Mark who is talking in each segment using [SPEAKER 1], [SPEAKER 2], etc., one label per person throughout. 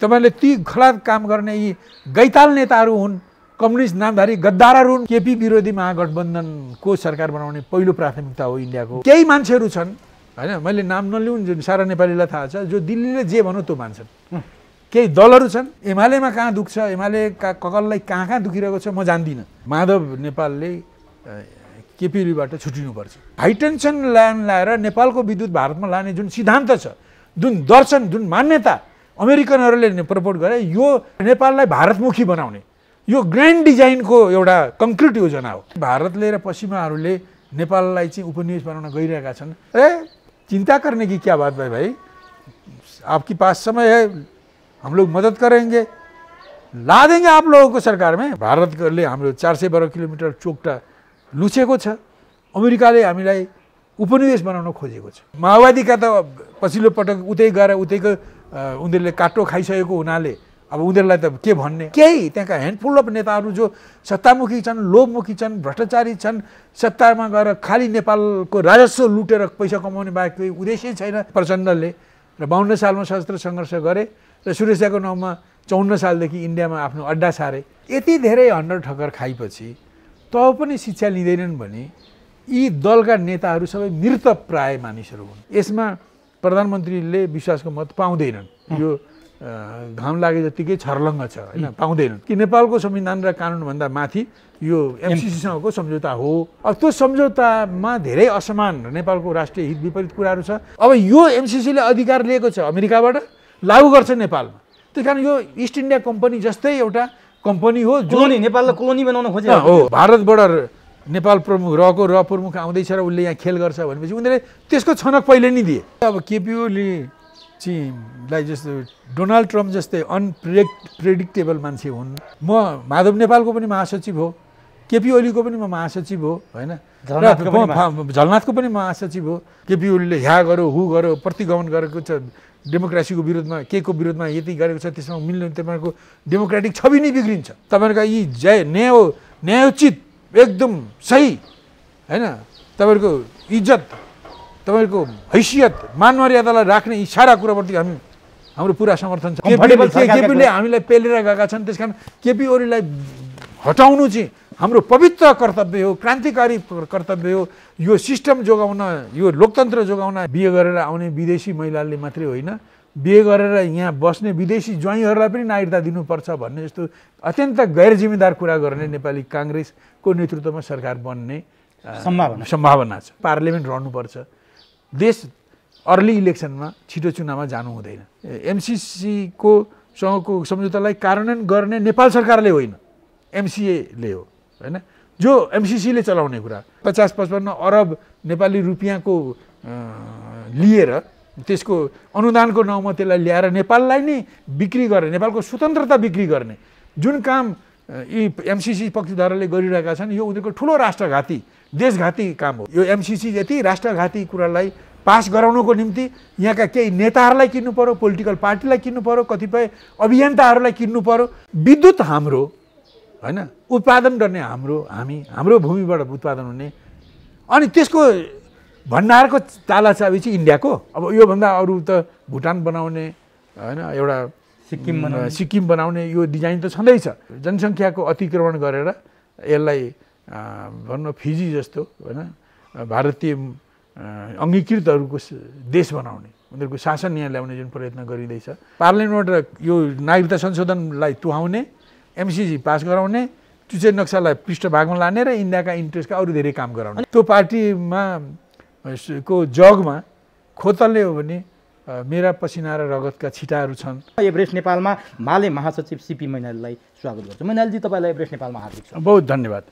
[SPEAKER 1] तपाईले ती खलात काम गर्ने यी गैताल नेताहरू हुन्, कम्युनिस्ट नामधारी गद्दारहरू हुन्। केपी विरोधी महागठबन्धनको सरकार बनाउने पहिलो प्राथमिकता हो इन्डियाको। केही मान्छेहरू छन् हैन, मैले नाम नलिउँ, जुन सारा नेपालीलाई थाहा छ, जो दिल्लीले जे भन्यो त्यो मान्छन्। केही दलहरू छन्, एमालेमा कहाँ दुख्छ, एमालेका ककललाई कहाँ दुखिरहेको छ म जान्दिनँ। माधव नेपालले केपी ओलीबाट छुटिनुपर्छ। हाइटेन्सन लाइन ल्याएर नेपालको विद्युत भारतमा लाने जुन सिद्धान्त छ, जुन दर्शन, जुन मान्यता अमेरिकनहरूले प्रपोज गरे, यो नेपाललाई भारतमुखी बनाउने यो ग्रान्ड डिजाइनको एउटा कङ्क्रिट योजना हो। भारतले र पश्चिमाहरूले नेपाललाई चाहिँ उपनिवेश बनाउन गइरहेका छन्। चिंता करने की क्या बात है भाई, आपके पास समय है, हम लोग मदद करेंगे, ला देंगे आप लोगों को सरकार में। भारतले हाम्रो 400 वर्ग किलोमिटर चोकटा लुछेको छ, अमेरिकाले हामीलाई उपनिवेश बनाउन खोजेको छ। माओवादीका त पछिल्लो पटक उतै गएर उतैको उनीहरूले काटो खाइसकेको हुनाले अब उनीहरूलाई त के भन्ने। केही त्यहाँका ह्यान्डफुल अफ नेताहरू जो सत्तामुखी छन्, लोभमुखी छन्, भ्रष्टाचारी छन्, सत्तामा गएर खाली नेपालको राजस्व लुटेर पैसा कमाउने बाहेक कोही उद्देश्य छैन। प्रचण्डले र 52 सालमा सशस्त्र सङ्घर्ष गरे र सुरेशाको नाउँमा 54 सालदेखि इन्डियामा आफ्नो अड्डा सारे। यति धेरै हन्डर ठक्कर खाएपछि तब पनि शिक्षा लिँदैनन् भने यी दलका नेताहरू सबै मृत प्राय मानिसहरू हुन्। यसमा प्रधानमन्त्रीले विश्वासको मत पाउँदैनन्। यो घाम लागे जतिकै छर्लङ्ग छ हैन, पाउँदैनन् कि नेपालको संविधान र कानुनभन्दा माथि यो एमसीसीसँगको सम्झौता हो। अब त्यो सम्झौतामा धेरै असमान नेपालको राष्ट्रिय हित विपरीत कुराहरू छ। अब यो एमसीसीले अधिकार लिएको छ अमेरिकाबाट, लागू गर्छ नेपालमा। त्यही कारण यो इस्ट इन्डिया कम्पनी जस्तै एउटा कम्पनी हो जो
[SPEAKER 2] नेपाललाई कोलोनी बनाउन खोजेको
[SPEAKER 1] हो। भारतबाट नेपाल प्रमुख रहेको प्रमुख आउँदैछ र उसले यहाँ खेल गर्छ भनेपछि उनीहरूले त्यसको छनक पहिले नै दिए। अब केपी ओली चाहिँ जस्तो डोनाल्ड ट्रम्प जस्तै अनप्रेडिक्टेबल मान्छे हुन्। म माधव नेपालको पनि महासचिव हो, केपी ओलीको पनि म महासचिव हो हैन, झलनाथको पनि महासचिव हो। केपी ओलीले ह्या गर्यो हु गर्यो प्रतिगमन गरेको छ, डेमोक्रेसीको विरोधमा के को विरोधमा यति गरेको छ, त्यसमा मिल्ने तपाईँको डेमोक्रेटिक छवि नै बिग्रिन्छ। तपाईँहरूका यी न्यायोचित एकदम सही हैन, तपाईँहरूको इज्जत, तपाईँहरूको हैसियत, मान मर्यादालाई राख्ने यी सारा कुराप्रति हाम्रो पुरा समर्थन छ। केपीले हामीलाई पेलेर गएका छन्, त्यसकारण केपी ओलीलाई हटाउनु चाहिँ हाम्रो पवित्र कर्तव्य हो, क्रान्तिकारी कर्तव्य हो। यो सिस्टम जोगाउन, यो लोकतन्त्र जोगाउन बिहे गरेर आउने विदेशी महिलाले मात्रै होइन, बिहे गरेर यहाँ बस्ने विदेशी ज्वाइँहरूलाई पनि नागरिकता दिनुपर्छ भन्ने जस्तो अत्यन्त गैर जिम्मेदार कुरा गर्ने नेपाली काङ्ग्रेसको नेतृत्वमा सरकार बन्ने सम्भावना छ। पार्लियामेन्ट रहनुपर्छ, देश अर्ली इलेक्सनमा छिटो चुनावमा जानु हुँदैन। एमसीसीको सँगको सम्झौतालाई कार्यान्वयन गर्ने नेपाल सरकारले होइन, एमसीएले हो हैन, जो एमसीसीले चलाउने कुरा। 50-55 अरब नेपाली रुपियाँको लिएर त्यसको अनुदानको नाउँमा त्यसलाई ल्याएर नेपाललाई नै बिक्री गर्ने, नेपालको स्वतन्त्रता बिक्री गर्ने जुन काम यी एमसीसी पक्षधरले गरिरहेका छन्, यो उनीहरूको ठुलो राष्ट्रघाती देशघाती काम हो। यो एमसीसी जति राष्ट्रघाती कुरालाई पास गराउनको निम्ति यहाँका केही नेताहरूलाई किन्नु पर्यो, पोलिटिकल पार्टीलाई किन्नु पर्यो, कतिपय अभियन्ताहरूलाई किन्नु पर्यो। विद्युत हाम्रो हैन, उत्पादन गर्ने हाम्रो भूमिबाट उत्पादन हुने, अनि त्यसको भण्डारको ताला चाबी चाहिँ इन्डियाको। अब योभन्दा अरू त भुटान बनाउने हैन, एउटा सिक्किम बनाउने यो डिजाइन त छँदैछ। जनसङ्ख्याको अतिक्रमण गरेर यसलाई भन्नु फिजी जस्तो हैन भारतीय अङ्गीकृतहरूको देश बनाउने, उनीहरूको शासन यहाँ ल्याउने जुन प्रयत्न गरिँदैछ। पार्लियामेन्टबाट यो नागरिकता संशोधनलाई तुहाउने, एमसीसी पास गराउने, चुचे नक्सालाई पृष्ठभागमा लाने र इन्डियाका इन्ट्रेस्टका अरू धेरै काम गराउने। त्यो पार्टीमा को जगमा खोतल्ने हो भने मेरा पसिना र रगतका छिटाहरू छन्।
[SPEAKER 2] एभरेस्ट नेपालमा माले महासचिव सीपी मैनालीलाई स्वागत गर्छु। मैनालीजी, तपाईँलाई एभरेस्ट नेपालमा हार्दिक स्वागत।
[SPEAKER 1] बहुत धन्यवाद।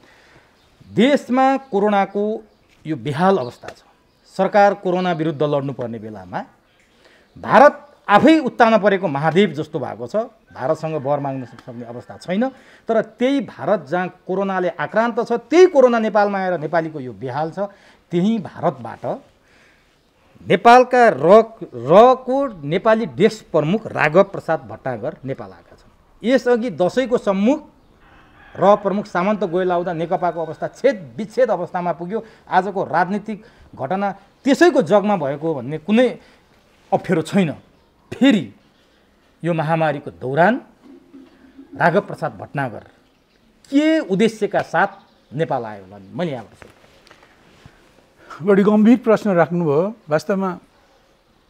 [SPEAKER 2] देशमा कोरोनाको यो बेहाल अवस्था छ, सरकार कोरोना विरुद्ध लड्नुपर्ने बेलामा भारत आफै उत्तानो परेको महाद्वीप जस्तो भएको छ, भारतसँग वर माग्न सक्ने अवस्था छैन। तर त्यही भारत जहाँ कोरोनाले आक्रान्त छ, त्यही कोरोना नेपालमा आएर नेपालीको यो बेहाल छ। त्यही भारतबाट नेपालका रको नेपाली डेस्क प्रमुख राघव प्रसाद भट्टागर नेपाल आएका छन्। यसअघि दसैँको सम्मुख र प्रमुख सामन्त गोयल आउँदा नेकपाको अवस्था विच्छेद अवस्थामा पुग्यो। आजको राजनीतिक घटना त्यसैको जगमा भएको भन्ने कुनै अप्ठ्यारो छैन। फेरि यो महामारीको दौरान राघव प्रसाद भट्नागर के उद्देश्यका साथ नेपाल आयो होला? मैले यहाँबाट सोधेँ।
[SPEAKER 1] बढी गम्भीर प्रश्न राख्नुभयो। वास्तवमा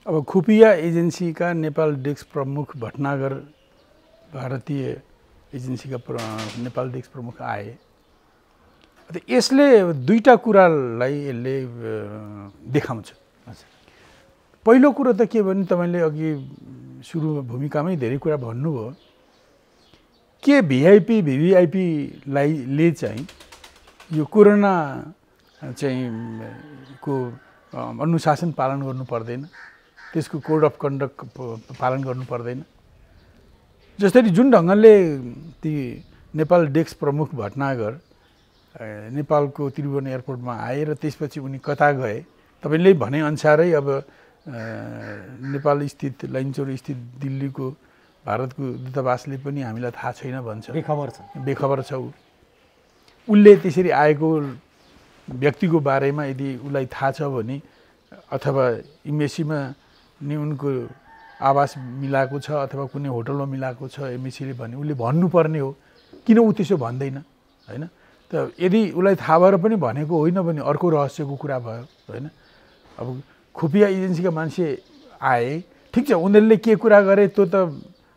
[SPEAKER 1] अब खुफिया एजेन्सीका नेपाल डेस्क प्रमुख भट्नागर भारतीय एजेन्सीका नेपाल डेस्क प्रमुख आए। यसले दुईटा कुरालाई यसले देखाउँछ। पहिलो कुरो त के भने तपाईँले अघि सुरुमा भूमिकामै धेरै कुरा भन्नुभयो के भिआइपी भिभिआइपीले चाहिँ यो कोरोना चाहिँ को अनुशासन पालन गर्नु पर्दैन, त्यसको कोड अफ कन्डक्ट पालन गर्नु पर्दैन। जसरी जुन ढङ्गले ती नेपाल डेस्क प्रमुख भट्नागर नेपालको त्रिभुवन एयरपोर्टमा आए र त्यसपछि उनी कता गए, तपाईँले भनेअनुसारै अब नेपाल स्थित लैनचौर स्थित दिल्लीको भारतको दूतावासले पनि हामीलाई थाहा छैन भन्छ, बेखबर छ। उसले त्यसरी आएको व्यक्तिको बारेमा यदि उसलाई थाहा छ भने अथवा एम्बेसीमा नि उनको आवास मिलाएको छ अथवा कुनै होटलमा मिलाएको छ एम्बेसीले भने उसले भन्नुपर्ने हो। किन ऊ त्यसो भन्दैन, होइन? त यदि उसलाई थाहा भएर पनि भनेको होइन भने अर्को रहस्यको कुरा भयो, होइन? अब खुफिया एजेन्सीका मान्छे आए, ठिक छ, उनीहरूले के कुरा गरे त्यो त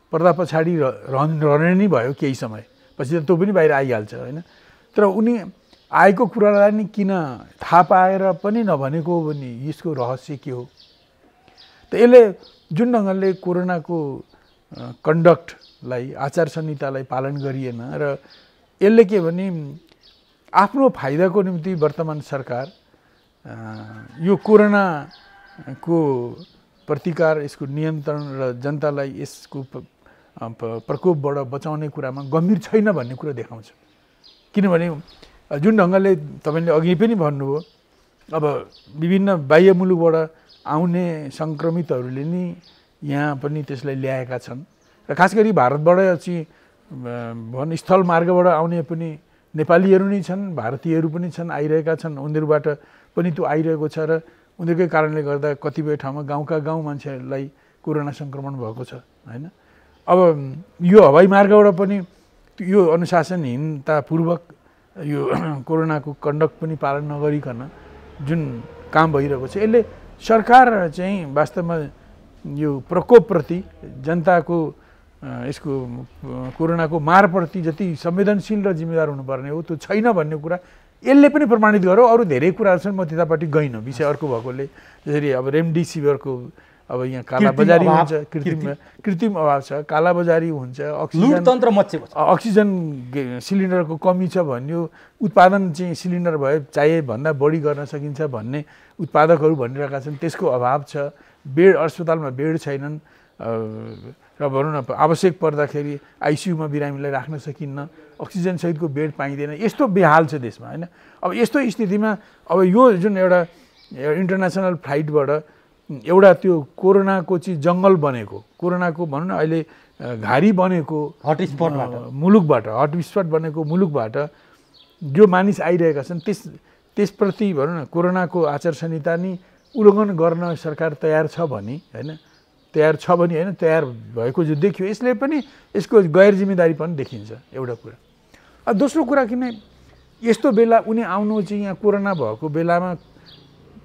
[SPEAKER 1] पर्दा पछाडि रहने नै भयो केही समय पछि त त्यो पनि बाहिर आइहाल्छ, होइन? तर उनी आएको कुरालाई नि किन थाहा पाएर पनि नभनेको हो भने यसको रहस्य के हो? त यसले जुन ढङ्गले कोरोनाको कन्डक्टलाई आचार संहितालाई पालन गरिएन र यसले के भने आफ्नो फाइदाको निम्ति वर्तमान सरकार यो कोरोनाको प्रतिकार, यसको नियन्त्रण र जनतालाई यसको प्रकोपबाट बचाउने कुरामा गम्भीर छैन भन्ने कुरा देखाउँछ। किनभने जुन ढङ्गले तपाईँले अघि पनि भन्नुभयो, अब विभिन्न बाह्य मुलुकबाट आउने सङ्क्रमितहरूले नि यहाँ पनि त्यसलाई ल्याएका छन् र खास गरी भारतबाट चाहिँ स्थल मार्गबाट आउने पनि नेपालीहरू नै छन्, भारतीयहरू पनि छन्, आइरहेका छन्। उनीहरूबाट पनि त्यो आइरहेको छ र उनीहरूकै कारणले गर्दा कतिपय ठाउँमा गाउँका गाउँ मान्छेहरूलाई कोरोना सङ्क्रमण भएको छ, होइन? अब यो हवाई मार्गबाट पनि यो अनुशासनहीनतापूर्वक यो कोरोनाको कन्डक्ट पनि पालन नगरिकन जुन काम भइरहेको छ, यसले सरकार चाहिँ वास्तवमा यो प्रकोपप्रति जनताको यसको कोरोनाको मारप्रति जति संवेदनशील र जिम्मेदार हुनुपर्ने हो त्यो छैन भन्ने कुरा यसले पनि प्रमाणित गर्यो। अरू धेरै कुराहरू छन्, म त्यतापट्टि गइनँ, विषय अर्को भएकोले। जसरी अब रेमडेसिभिरको अब यहाँ कालाबजारी हुन्छ, कृत्रिम अभाव छ, कालाबजारी हुन्छ, अक्सिजन सिलिन्डरको कमी छ भन्यो, उत्पादन चाहिँ सिलिन्डर भए चाहिए भन्दा बढी गर्न सकिन्छ भन्ने उत्पादकहरू भनिरहेका छन्, त्यसको अभाव छ। बेड, अस्पतालमा बेड छैनन् र भनौँ न आवश्यक पर्दाखेरि आइसियुमा बिरामीलाई राख्न सकिन्न, अक्सिजन सहितको बेड पाइँदैन, यस्तो बेहाल छ देशमा, होइन? अब यस्तो स्थितिमा अब यो जुन एउटा इन्टरनेसनल फ्लाइटबाट एउटा त्यो कोरोनाको चाहिँ जङ्गल बनेको, कोरोनाको भनौँ न अहिले घारी बनेको
[SPEAKER 2] हटस्पटबाट
[SPEAKER 1] हटस्पट बनेको मुलुकबाट जो मानिस आइरहेका छन् त्यसप्रति भनौँ न कोरोनाको आचार संहिता नि उल्लङ्घन गर्न सरकार तयार छ भने, होइन? तयार भएको जो देखियो, यसले पनि यसको गैर जिम्मेदारी पनि देखिन्छ, एउटा कुरा। दोस्रो कुरा किन यस्तो बेला उनी आउनु चाहिँ यहाँ कोरोना भएको बेलामा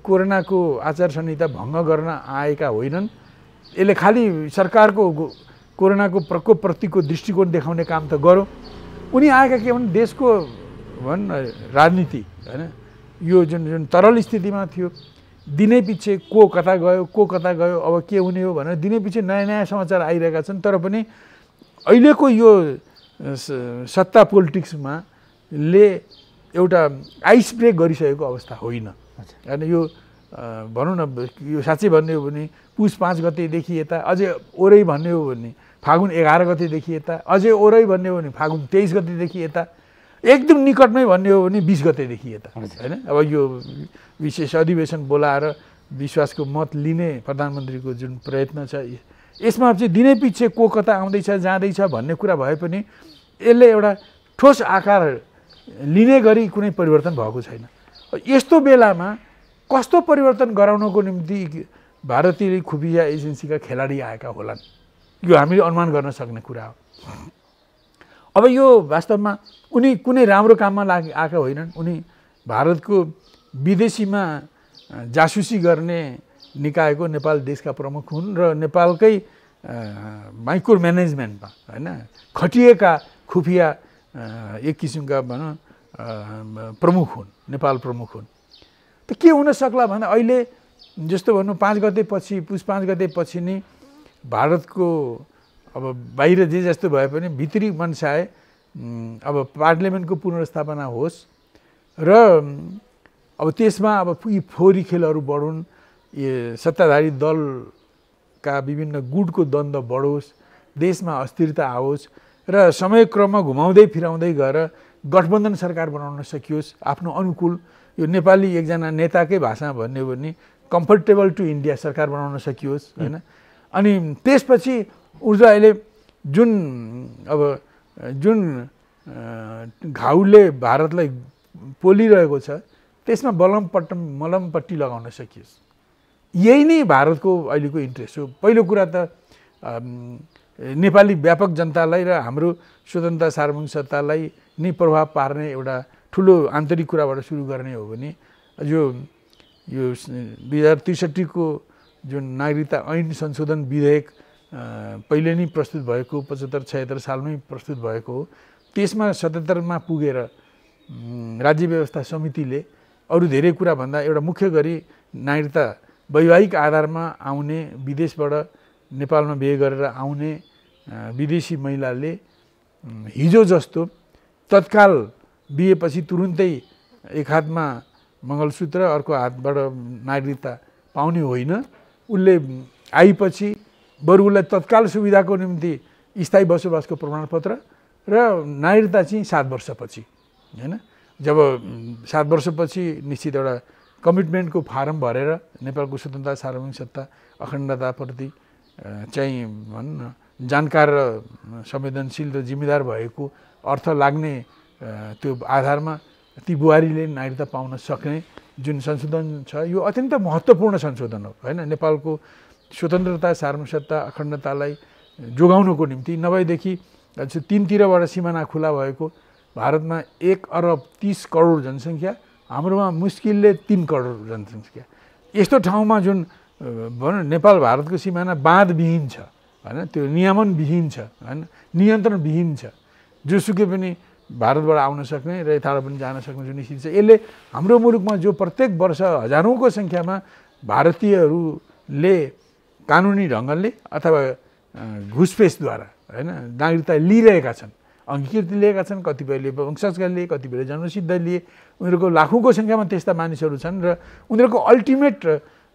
[SPEAKER 1] कोरोनाको आचार संहिता भङ्ग गर्न आएका होइनन्। यसले खालि सरकारको कोरोनाको प्रकोपप्रतिको दृष्टिकोण देखाउने काम त गर्यो। उनी आएका के भने देशको राजनीति, होइन, यो जुन तरल स्थितिमा थियो, दिनै पछि को कता गयो अब के हुने हो भनेर दिनै पछि नयाँ नयाँ समाचार आइरहेका छन्। तर पनि अहिलेको यो सत्ता पोलिटिक्समा ले एउटा आइस ब्रेक गरिसकेको अवस्था होइन, होइन? यो भनौँ न यो साँच्चै भन्ने हो भने पुस 5 गतेदेखि यता अझै ओरै भन्ने हो भने फागुन 11 गतेदेखि यता अझै ओरै भन्ने हो भने फागुन 23 गतेदेखि यता एकदम निकटमै भन्ने हो भने 20 गतेदेखि यता, होइन? अब यो विशेष अधिवेशन बोलाएर विश्वासको मत लिने प्रधानमन्त्रीको जुन प्रयत्न छ, यसमा चाहिँ दिनै पछि को कता आउँदैछ जाँदैछ भन्ने कुरा भए पनि यसले एउटा ठोस आकार लिने गरी कुनै परिवर्तन भएको छैन। यस्तो बेलामा कस्तो परिवर्तन गराउनको निम्ति भारतीय खुफिया एजेन्सीका खेलाडी आएका होलान्, यो हामीले अनुमान गर्न सक्ने कुरा हो। अब यो वास्तवमा उनी कुनै राम्रो काममा आएका होइनन्। उनी भारतको विदेशीमा जासुसी गर्ने निकायको नेपाल देशका प्रमुख हुन् र नेपालकै माइक्रो म्यानेजमेन्टमा होइन खटिएका खुफिया एक किसिमका भनौँ प्रमुख हुन्, नेपाल प्रमुख हुन्। त के हुन सक्ला भन्दा अहिले जस्तो भनौँ 5 गतेपछि पुस 5 गतेपछि नै भारतको अब बाहिर जे जस्तो भए पनि भित्री मनसाय अब पार्लियामेन्टको पुनर्स्थापना होस् र अब त्यसमा अब यी फोहोरी खेलहरू बढुन्, सत्ताधारी दलका विभिन्न गुटको द्वन्द्व बढोस्, देशमा अस्थिरता आओस् र समयक्रममा घुमाउँदै फिराउँदै गएर गठबन्धन सरकार बनाउन सकियोस् आफ्नो अनुकूल। यो नेपाली एकजना नेताकै भाषामा भन्ने हो भने कम्फर्टेबल टु इन्डिया सरकार बनाउन सकियोस् होइन। अनि त्यसपछि ऊर्जा अहिले जुन घाउले भारतलाई पोलिरहेको छ त्यसमा मलमपट्टी लगाउन सकियोस्। यही नै भारतको अहिलेको इन्ट्रेस्ट हो। पहिलो कुरा त नेपाली व्यापक जनतालाई र हाम्रो स्वतन्त्रता सार्वभौमिक सत्तालाई नै प्रभाव पार्ने एउटा ठुलो आन्तरिक कुराबाट सुरु गर्ने हो भने यो 2063 को जुन नागरिकता ऐन संशोधन विधेयक पहिले नै प्रस्तुत भएको 75-76 सालमै प्रस्तुत भएको हो। त्यसमा 77 मा पुगेर राज्य व्यवस्था समितिले अरू धेरै कुरा भन्दा एउटा मुख्य गरी नागरिकता वैवाहिक आधारमा आउने विदेशबाट नेपालमा बिहे गरेर आउने विदेशी महिलाले हिजो जस्तो तत्काल बिहेपछि तुरुन्तै एक हातमा मङ्गलसूत्र अर्को हातबाट नागरिकता पाउने होइन। उसले आएपछि बरु उसलाई तत्काल सुविधाको निम्ति स्थायी बसोबासको प्रमाणपत्र र नागरिकता चाहिँ 7 वर्षपछि होइन। जब 7 वर्षपछि निश्चित एउटा कमिटमेन्टको फारम भरेर नेपालको स्वतन्त्रता सार्वभौमिक सत्ता अखण्डताप्रति चाहिँ भनौँ न जानकार र संवेदनशील र जिम्मेदार भएको अर्थ लाग्ने त्यो आधारमा ती बुहारीले नागरिकता पाउन सक्ने जुन संशोधन छ यो अत्यन्त महत्त्वपूर्ण संशोधन हो होइन। नेपालको स्वतन्त्रता सार्वभौमिक सत्ता अखण्डतालाई जोगाउनको निम्ति नभएदेखि तीनतिरबाट सिमाना खुला भएको भारतमा 1 अरब 30 करोड जनसङ्ख्या, हाम्रोमा मुस्किलले 3 करोड जनसङ्ख्या। यस्तो ठाउँमा जुन भनौँ नेपाल भारतको सिमाना बाँधविहीन छ होइन, त्यो नियमनविहीन छ होइन, नियन्त्रणविहीन छ। जोसुकै पनि भारतबाट आउन सक्ने र यताबाट पनि जान सक्ने जुन स्थिति छ यसले हाम्रो मुलुकमा जो प्रत्येक वर्ष हजारौँको सङ्ख्यामा भारतीयहरूले कानुनी ढङ्गले अथवा घुसपेसद्वारा होइन नागरिकता लिइरहेका छन्, अङ्गीकृति लिएका छन्, कतिपयले वंशजका लिए, कतिपयले जन्मसिद्ध लिए। उनीहरूको लाखौँको सङ्ख्यामा त्यस्ता मानिसहरू छन् र उनीहरूको अल्टिमेट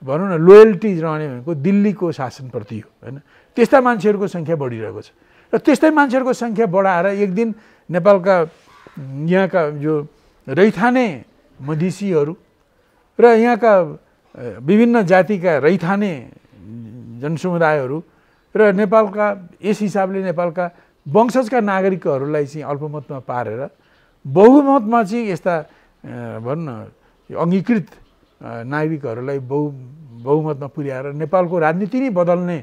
[SPEAKER 1] भनौँ न लोयल्टी रहने भनेको दिल्लीको शासनप्रति हो होइन। त्यस्ता मान्छेहरूको सङ्ख्या बढिरहेको छ र त्यस्तै मान्छेहरूको सङ्ख्या बढाएर एक दिन नेपालका यहाँका जो रैथाने मधेसीहरू र यहाँका विभिन्न जातिका रैथाने जनसमुदायहरू र नेपालका यस हिसाबले नेपालका वंशजका नागरिकहरूलाई चाहिँ अल्पमतमा पारेर बहुमतमा चाहिँ यस्ता भनौँ न अङ्गीकृत नागरिकहरूलाई बहुमतमा पुर्याएर नेपालको राजनीति नै बदल्ने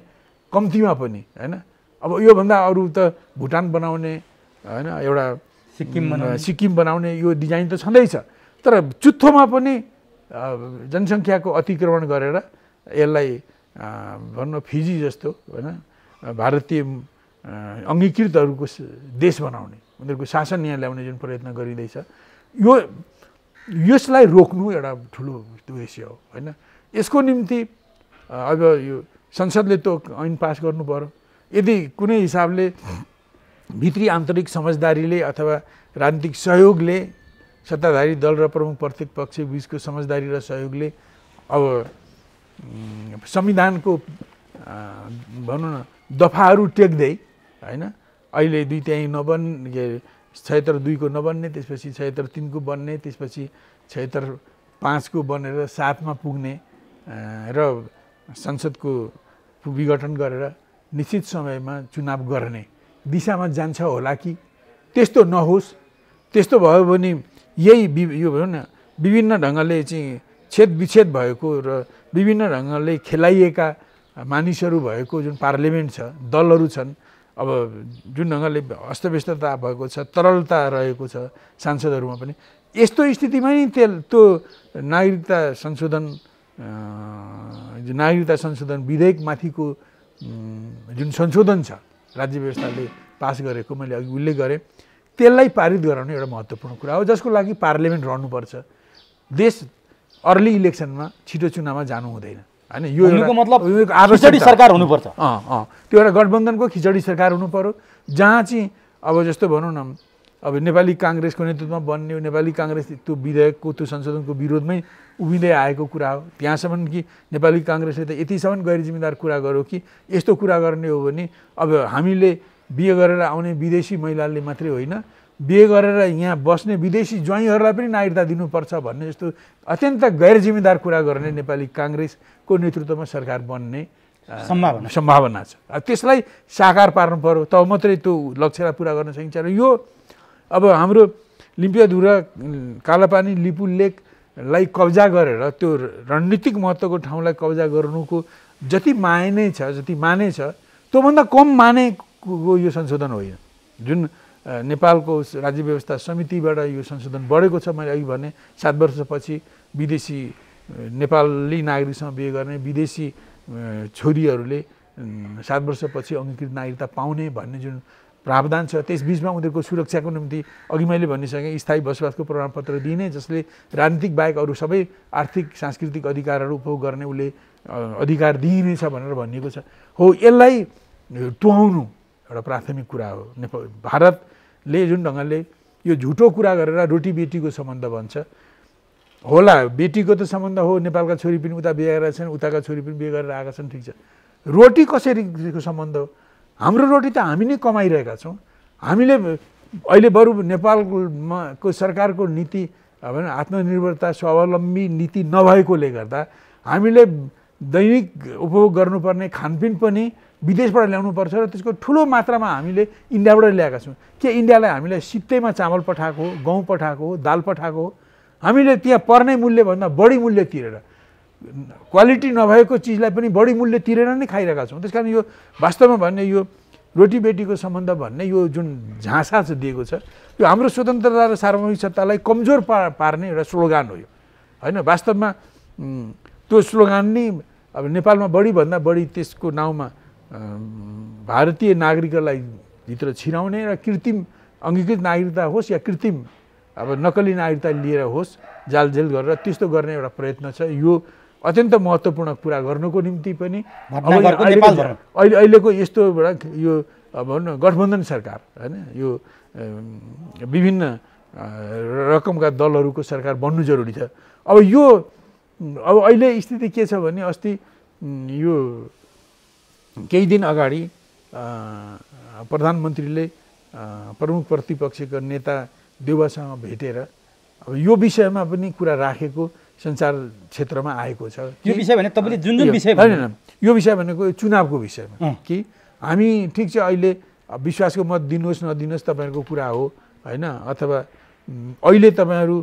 [SPEAKER 1] कम्तीमा पनि होइन। अब योभन्दा अरू त भुटान बनाउने होइन, एउटा सिक्किम बनाउने यो डिजाइन त छँदैछ, तर चुत्थोमा पनि जनसङ्ख्याको अतिक्रमण गरेर यसलाई भनौँ फिजी जस्तो होइन भारतीय अङ्गीकृतहरूको देश बनाउने, उनीहरूको शासन यहाँ ल्याउने जुन प्रयत्न गरिँदैछ यसलाई रोक्नु एउटा ठुलो उद्देश्य हो होइन। यसको निम्ति अब यो संसदले त ऐन पास गर्नु पर्यो। यदि कुनै हिसाबले भित्री आन्तरिक समझदारीले अथवा राजनीतिक सहयोगले सत्ताधारी दल र प्रमुख प्रतिपक्ष बीचको समझदारी र सहयोगले अब संविधानको भनौँ न दफाहरू टेक्दै होइन अहिले 2/3 नबन्ने 76 को नबन्ने, त्यसपछि 76 को बन्ने, त्यसपछि 76 को बनेर 7 मा पुग्ने र संसदको विघटन गरेर निश्चित समयमा चुनाव गर्ने दिशामा जान्छ होला कि त्यस्तो नहोस्। त्यस्तो भयो भने यही यो भनौँ न विभिन्न ढङ्गले चाहिँ छेद विच्छेद भएको र विभिन्न ढङ्गले खेलाइएका मानिसहरू भएको जुन पार्लियामेन्ट छ, दलहरू छन्, अब जुन ढङ्गले अस्तव्यस्तता भएको छ, तरलता रहेको छ सांसदहरूमा पनि, यस्तो स्थितिमा नि त्यो नागरिकता संशोधन विधेयकमाथिको जुन संशोधन छ राज्य व्यवस्थाले पास गरेको मैले अघि उल्लेख गरेँ, त्यसलाई पारित गराउने एउटा महत्त्वपूर्ण कुरा हो, जसको लागि पार्लियामेन्ट रहनुपर्छ। देश अर्ली इलेक्सनमा छिटो चुनावमा जानु हुँदैन हैन। यो
[SPEAKER 2] मतलब खिचडी सरकार हुनुपर्छ।
[SPEAKER 1] त्यो एउटा गठबन्धनको खिचडी सरकार हुनु पर्यो, जहाँ चाहिँ अब जस्तो भनौँ न, अब नेपाली काङ्ग्रेसको नेतृत्वमा बन्ने, नेपाली काङ्ग्रेस त्यो विधेयकको त्यो संशोधनको विरोधमै उभिँदै आएको कुरा हो। त्यहाँसम्म कि नेपाली काङ्ग्रेसले त यतिसम्म गैर जिम्मेदार कुरा गर्यो कि यस्तो कुरा गर्ने हो भने अब हामीले बिहे गरेर आउने विदेशी महिलाले मात्रै होइन, बिहे गरेर यहाँ बस्ने विदेशी ज्वाइँहरूलाई पनि नागरिकता दिनुपर्छ भन्ने जस्तो अत्यन्त गैर जिम्मेदार कुरा गर्ने नेपाली काङ्ग्रेसको नेतृत्वमा सरकार बन्ने सम्भावना छ। त्यसलाई साकार पार्नु पर्यो, तब मात्रै त्यो लक्ष्यलाई पुरा गर्न सकिन्छ। र यो अब हाम्रो लिम्पियाधुरा कालापानी लिपु लेकलाई कब्जा गरेर त्यो रणनीतिक महत्त्वको ठाउँलाई कब्जा गर्नुको जति माने छ, जति माने छ, त्योभन्दा कम मानेको यो संशोधन होइन। जुन नेपालको राज्य व्यवस्था समितिबाट यो संशोधन बढेको छ, मैले अघि भने 7 वर्षपछि विदेशी नेपाली नागरिकसँग बिहे गर्ने विदेशी छोरीहरूले 7 वर्षपछि अङ्गीकृत नागरिकता पाउने भन्ने जुन प्रावधान छ, त्यसबीचमा उनीहरूको सुरक्षाको निम्ति अघि मैले भनिसकेँ स्थायी बसोबासको प्रमाणपत्र दिने, जसले राजनीतिक बाहेक अरू सबै आर्थिक सांस्कृतिक अधिकारहरू उपभोग गर्ने उसले अधिकार दिइनेछ भनेर भनिएको छ। हो, यसलाई टुहाउनु एउटा प्राथमिक कुरा हो। भारतले जुन ढङ्गले यो झुटो कुरा गरेर रोटी बेटीको सम्बन्ध भन्छ, होला बेटीको त सम्बन्ध हो, नेपालका छोरी पनि उता बिहे गरेका छन्, उताका छोरी पनि बिहे गरेर आएका छन्, ठिक छ। रोटी कसरीको सम्बन्ध हो? हाम्रो रोटी त हामी नै कमाइरहेका छौँ। हामीले अहिले बरु नेपालमा सरकारको नीति अब आत्मनिर्भरता स्वावलम्बी नीति नभएकोले गर्दा हामीले दैनिक उपभोग गर्नुपर्ने खानपिन पनि विदेशबाट ल्याउनुपर्छ र त्यसको ठुलो मात्रामा हामीले इन्डियाबाट ल्याएका छौँ। के इन्डियालाई हामीलाई सित्तैमा चामल पठाएको हो, गहुँ पठाएको हो, दाल पठाएको हो? हामीले त्यहाँ पर्ने मूल्यभन्दा बढी मूल्य तिरेर, क्वालिटी नभएको चिजलाई पनि बढी मूल्य तिरेर नै खाइरहेका छौँ। त्यसकारण यो वास्तवमा भन्ने यो रोटी बेटीको सम्बन्ध भन्ने यो जुन झाँसा चाहिँ दिएको छ, यो हाम्रो स्वतन्त्रता र सार्वभौमिक सत्तालाई कमजोर पार्ने एउटा स्लोगान हो यो होइन। वास्तवमा त्यो स्लोगान नै अब नेपालमा बढीभन्दा बढी त्यसको नाउँमा भारतीय नागरिकलाई भित्र छिराउने र कृत्रिम अङ्गीकृत नागरिकता होस् या कृत्रिम अब नक्कली नागरिकता लिएर होस्, जालझेल गरेर त्यस्तो गर्ने एउटा प्रयत्न छ। यो अत्यन्त महत्त्वपूर्ण कुरा गर्नुको निम्ति पनि अहिलेको यस्तो यो अब भनौँ न गठबन्धन सरकार होइन, यो विभिन्न रकमका दलहरूको सरकार बन्नु जरुरी छ। अब अहिले स्थिति के छ भने, अस्ति यो केही दिन अगाडि प्रधानमन्त्रीले प्रमुख प्रतिपक्षका नेता देउवासँग भेटेर अब यो विषयमा पनि कुरा राखेको सञ्चार क्षेत्रमा आएको छ।
[SPEAKER 2] यो विषय भने तपाईँले जुन विषय
[SPEAKER 1] होइन, यो विषय भनेको चुनावको विषयमा कि हामी ठिक छ अहिले विश्वासको मत दिनुहोस् नदिनुहोस् तपाईँहरूको कुरा हो होइन, अथवा अहिले तपाईँहरू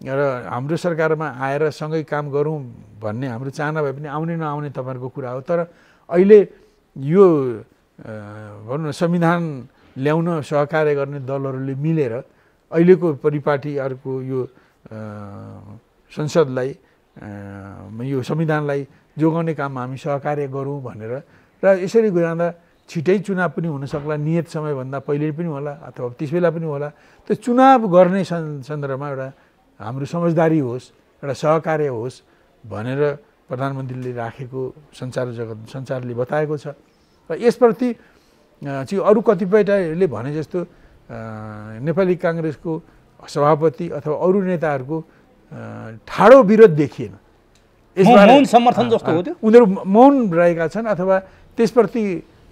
[SPEAKER 1] र हाम्रो सरकारमा आएर सँगै काम गरौँ भन्ने हाम्रो चाहना भए पनि आउने नआउने तपाईँहरूको कुरा हो। तर अहिले यो भनौँ न संविधान ल्याउन सहकार्य गर्ने दलहरूले मिलेर अहिलेको परिपाटीहरूको यो संसदलाई यो संविधानलाई जोगाउने काममा हामी सहकार्य गरौँ भनेर र यसरी जाँदा छिटै चुनाव पनि हुन सक्ला, नियत समयभन्दा पहिले पनि होला अथवा त्यसबेला पनि होला। त्यो चुनाव गर्ने सन्दर्भमा एउटा हाम्रो समझदारी होस्, एउटा सहकार्य होस् भनेर प्रधानमन्त्रीले राखेको सञ्चारले बताएको छ। र यसप्रति चाहिँ अरू कतिपयले भने जस्तो नेपाली काङ्ग्रेसको सभापति अथवा अरू नेताहरूको ठाडो विरोध देखिएन।
[SPEAKER 2] मौन समर्थन जस्तो हो त्यो।
[SPEAKER 1] उनीहरू मौन रहेका छन् अथवा त्यसप्रति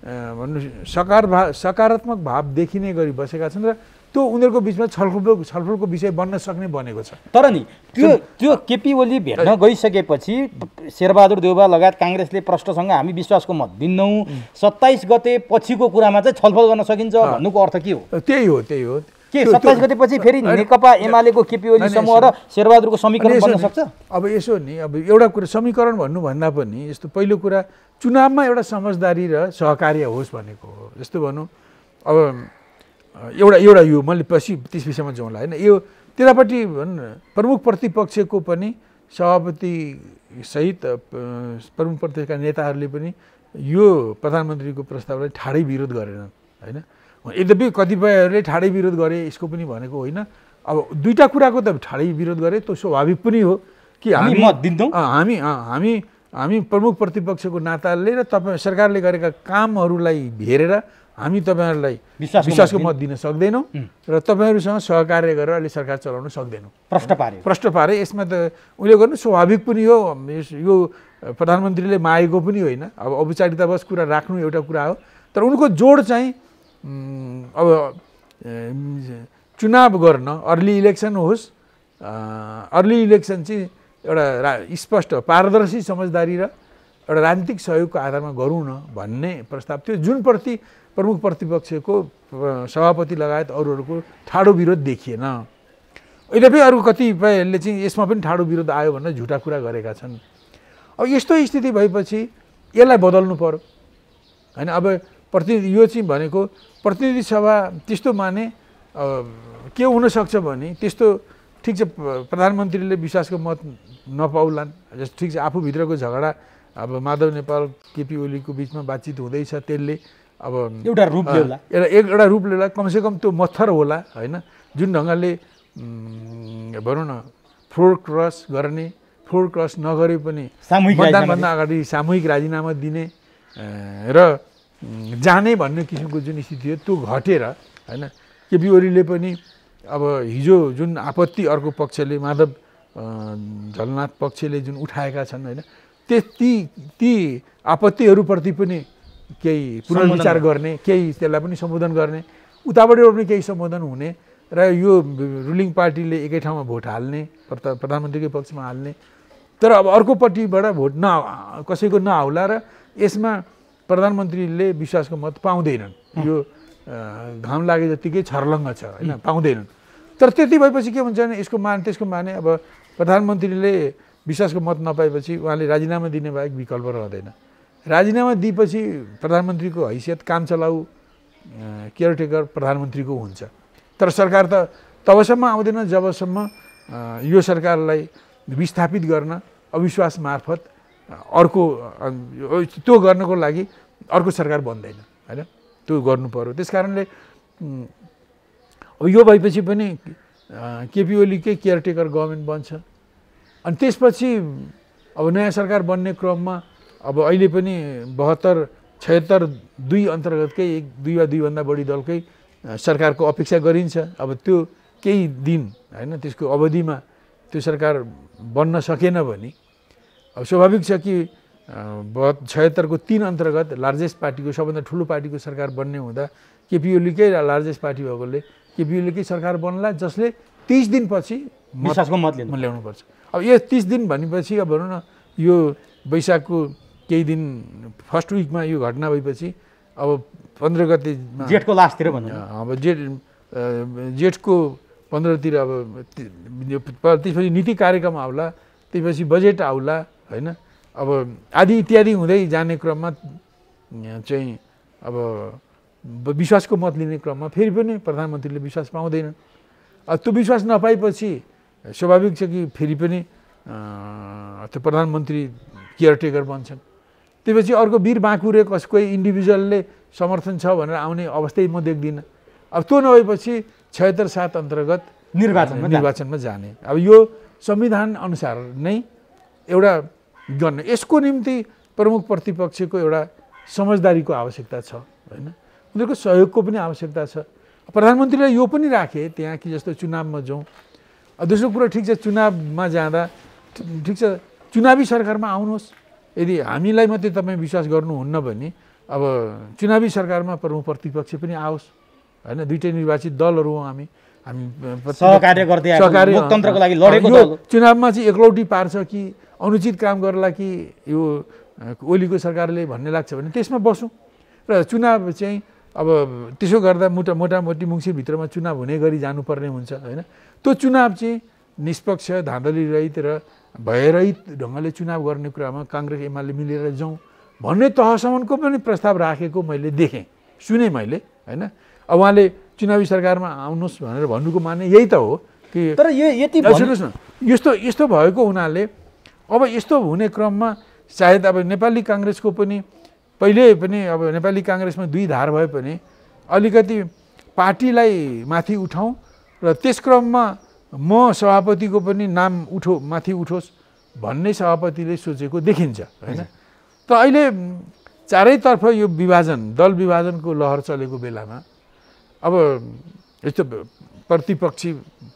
[SPEAKER 1] भन्नु सकारात्मक भाव देखिने गरी बसेका छन् र त्यो उनीहरूको बिचमा छलफलको विषय बन्न सक्ने बनेको छ।
[SPEAKER 2] तर नि त्यो केपी ओली भेट्न गइसकेपछि शेरबहादुर देउवा लगायत काङ्ग्रेसले प्रष्टसँग हामी विश्वासको मत दिन्नौँ, 27 गते पछिको कुरामा चाहिँ छलफल गर्न सकिन्छ भन्नुको अर्थ के हो?
[SPEAKER 1] त्यही हो
[SPEAKER 2] के 27 गतेपछि फेरि नेकपा एमालेको केपी ओली समूह र शेरबहादुरको समीकरण बन्न सक्छ?
[SPEAKER 1] अब यसो नि, अब एउटा कुरा समीकरण भन्नुभन्दा पनि यस्तो पहिलो कुरा चुनावमा एउटा समझदारी र सहकार्य होस् भनेको हो। जस्तो भनौँ अब एउटा यो मैले पछि त्यस विषयमा जाउँला होइन, यो त्यतापट्टि प्रमुख प्रतिपक्षको पनि सभापति सहित प्रमुख प्रतिपक्षका नेताहरूले पनि यो प्रधानमन्त्रीको प्रस्तावलाई ठाडै विरोध गरेनन् होइन। यद्यपि कतिपयहरूले ठाडै विरोध गरे यसको पनि भनेको होइन। अब दुईटा कुराको त ठाडै विरोध गरे त्यो स्वाभाविक पनि हो कि हामी
[SPEAKER 2] मत दिन्छौँ,
[SPEAKER 1] हामी प्रमुख प्रतिपक्षको नाताले र तपाईँ सरकारले गरेका कामहरूलाई हेरेर हामी तपाईँहरूलाई विश्वासको मत दिन सक्दैनौँ र तपाईँहरूसँग सहकार्य गरेर अहिले सरकार चलाउन सक्दैनौँ। प्रश्न पारे यसमा त उहिले गर्नु स्वाभाविक पनि हो। यो प्रधानमन्त्रीले मागेको पनि होइन। अब औपचारिकतावश कुरा राख्नु एउटा कुरा हो, तर उनको जोड चाहिँ अब चुनाव गर्न अर्ली इलेक्सन होस्, अर्ली इलेक्सन चाहिँ एउटा स्पष्ट पारदर्शी समझदारी र एउटा राजनीतिक सहयोगको आधारमा गरौँ न भन्ने प्रस्ताव थियो, जुन प्रति प्रमुख प्रतिपक्षको सभापति लगायत अरूहरूको ठाडो विरोध देखिएन। यद्यपि अरू कतिपयले चाहिँ यसमा पनि ठाडो विरोध आयो भनेर झुटा कुरा गरेका छन्। अब यस्तो स्थिति भएपछि यसलाई बदल्नु पर्यो होइन। अब यो चाहिँ भनेको प्रतिनिधि सभा त्यस्तो माने के हुनसक्छ भने त्यस्तो ठिक छ प्रधानमन्त्रीले विश्वासको मत नपाउलान्, जस्तो ठिक छ आफूभित्रको झगडा अब माधव नेपाल केपी ओलीको बिचमा बातचित हुँदैछ, त्यसले अब
[SPEAKER 2] एउटा रूप ल्याउला,
[SPEAKER 1] एउटा रूप ल्याउला, कमसेकम त्यो मत्थर होला होइन। जुन ढङ्गले भनौँ न फ्लोर क्रस नगरे पनि मतदानभन्दा अगाडि सामूहिक राजीनामा दिने र जाने भन्ने किसिमको जुन स्थिति थियो त्यो घटेर होइन। केपी ओलीले पनि अब हिजो जुन आपत्ति अर्को पक्षले माधव झलनाथ पक्षले जुन उठाएका छन् होइन, ती आपत्तिहरूप्रति पनि केही पुनर्विचार गर्ने, केही त्यसलाई पनि सम्बोधन गर्ने, उताबाट पनि केही सम्बोधन हुने र यो रुलिङ पार्टीले एकै ठाउँमा भोट हाल्ने, प्रधानमन्त्रीकै पक्षमा हाल्ने, तर अब अर्कोपट्टिबाट भोट कसैको नआउला र यसमा प्रधानमन्त्रीले विश्वासको मत पाउँदैनन्। यो घाम लागे जत्तिकै छर्लङ्ग छ होइन, पाउँदैनन्। तर त्यति भएपछि के हुन्छ भने त्यसको माने अब प्रधानमन्त्रीले विश्वासको मत नपाएपछि उहाँले राजीनामा दिने बाहेक विकल्प रहँदैन। राजीनामा दिएपछि प्रधानमन्त्रीको हैसियत काम चलाउ केयरटेकर प्रधानमन्त्रीको हुन्छ। तर सरकार त तबसम्म आउँदैन जबसम्म यो सरकारलाई विस्थापित गर्न अविश्वास मार्फत अर्को त्यो गर्नको लागि अर्को सरकार बन्दैन होइन, त्यो गर्नु पर्यो। त्यस कारणले अब यो भएपछि पनि केपी ओलीकै केयरटेकर गभर्मेन्ट बन्छ। अनि त्यसपछि अब नयाँ सरकार बन्ने क्रममा अब अहिले पनि 72-76 अन्तर्गतकै 1-2 वा 2 भन्दा बढी दलकै सरकारको अपेक्षा गरिन्छ। अब त्यो केही दिन होइन त्यसको अवधिमा त्यो सरकार बन्न सकेन भने अब स्वाभाविक छ कि 76 को 3 अन्तर्गत लार्जेस्ट पार्टीको सबभन्दा ठुलो पार्टीको सरकार बन्ने हुँदा केपी ओलीकै लार्जेस्ट पार्टी भएकोले केपी ओलीकै सरकार बन्ला, जसले 30 दिनपछि
[SPEAKER 2] विश्वासको मत
[SPEAKER 1] ल्याउनुपर्छ। अब यो 30 दिन भनेपछि अब भनौँ न यो वैशाखको केही दिन फर्स्ट विकमा यो घटना भएपछि अब 15 गते
[SPEAKER 2] जेठको लास्टतिर भनौँ,
[SPEAKER 1] अब जेठको 15तिर अब त्यसपछि नीति कार्यक्रम आउला, त्यसपछि बजेट आउला होइन। अब आदि इत्यादि हुँदै जाने क्रममा चाहिँ अब विश्वासको मत लिने क्रममा फेरि पनि प्रधानमन्त्रीले विश्वास पाउँदैनन्। त्यो विश्वास नपाएपछि स्वाभाविक छ कि फेरि पनि त्यो प्रधानमन्त्री केयरटेकर बन्छन्। त्यसपछि अर्को वीर बाँकुरे कसकै इन्डिभिजुअलले समर्थन छ भनेर आउने अवस्थै म देख्दिनँ। अब त्यो नभएपछि 76-7 अन्तर्गत निर्वाचनमा जाने। अब यो संविधान अनुसार नै एउटा गर्ने, यसको निम्ति प्रमुख प्रतिपक्षको एउटा समझदारीको आवश्यकता छ होइन, उनीहरूको सहयोगको पनि आवश्यकता छ। प्रधानमन्त्रीले यो पनि राखे त्यहाँ कि जस्तो चुनावमा जाउँ। दोस्रो कुरो ठिक छ चुनावमा जाँदा ठिक छ चुनावी सरकारमा आउनुहोस्, यदि हामीलाई मात्रै तपाईँ विश्वास गर्नुहुन्न भने अब चुनावी सरकारमा प्रमुख प्रतिपक्ष पनि आओस् होइन। दुईटै निर्वाचित दलहरू हौँ हामी
[SPEAKER 2] सहकार्य गर्दै लोकतन्त्रको लागि लडेको दल।
[SPEAKER 1] चुनावमा चाहिँ एकलौटी पार्छ कि अनुचित काम गर्ला कि यो ओलीको सरकारले भन्ने लाग्छ भने त्यसमा बसौँ र चुनाव चाहिँ अब त्यसो गर्दा मोटामोटी मङ्सिरभित्रमा चुनाव हुने गरी जानुपर्ने हुन्छ होइन। त्यो चुनाव चाहिँ निष्पक्ष धाँधली रहित र भयरहित ढङ्गले चुनाव गर्ने कुरामा काङ्ग्रेस एमाले मिलेर जाउँ भन्ने तहसम्मको पनि प्रस्ताव राखेको मैले देखेँ, सुनेँ मैले होइन। अब उहाँले चुनावी सरकारमा आउनुहोस् भनेर भन्नुको माने यही त हो कि
[SPEAKER 2] तर यति
[SPEAKER 1] सुन्नुहोस् न, यस्तो भएको हुनाले अब यस्तो हुने क्रममा सायद अब नेपाली काङ्ग्रेसको पनि पहिले पनि अब नेपाली काङ्ग्रेसमा दुई धार भए पनि अलिकति पार्टीलाई माथि उठाउँ र त्यस क्रममा म सभापतिको पनि नाम माथि उठोस् भन्ने सभापतिले सोचेको देखिन्छ होइन। त अहिले चारैतर्फ यो विभाजन, दल विभाजनको लहर चलेको बेलामा अब यस्तो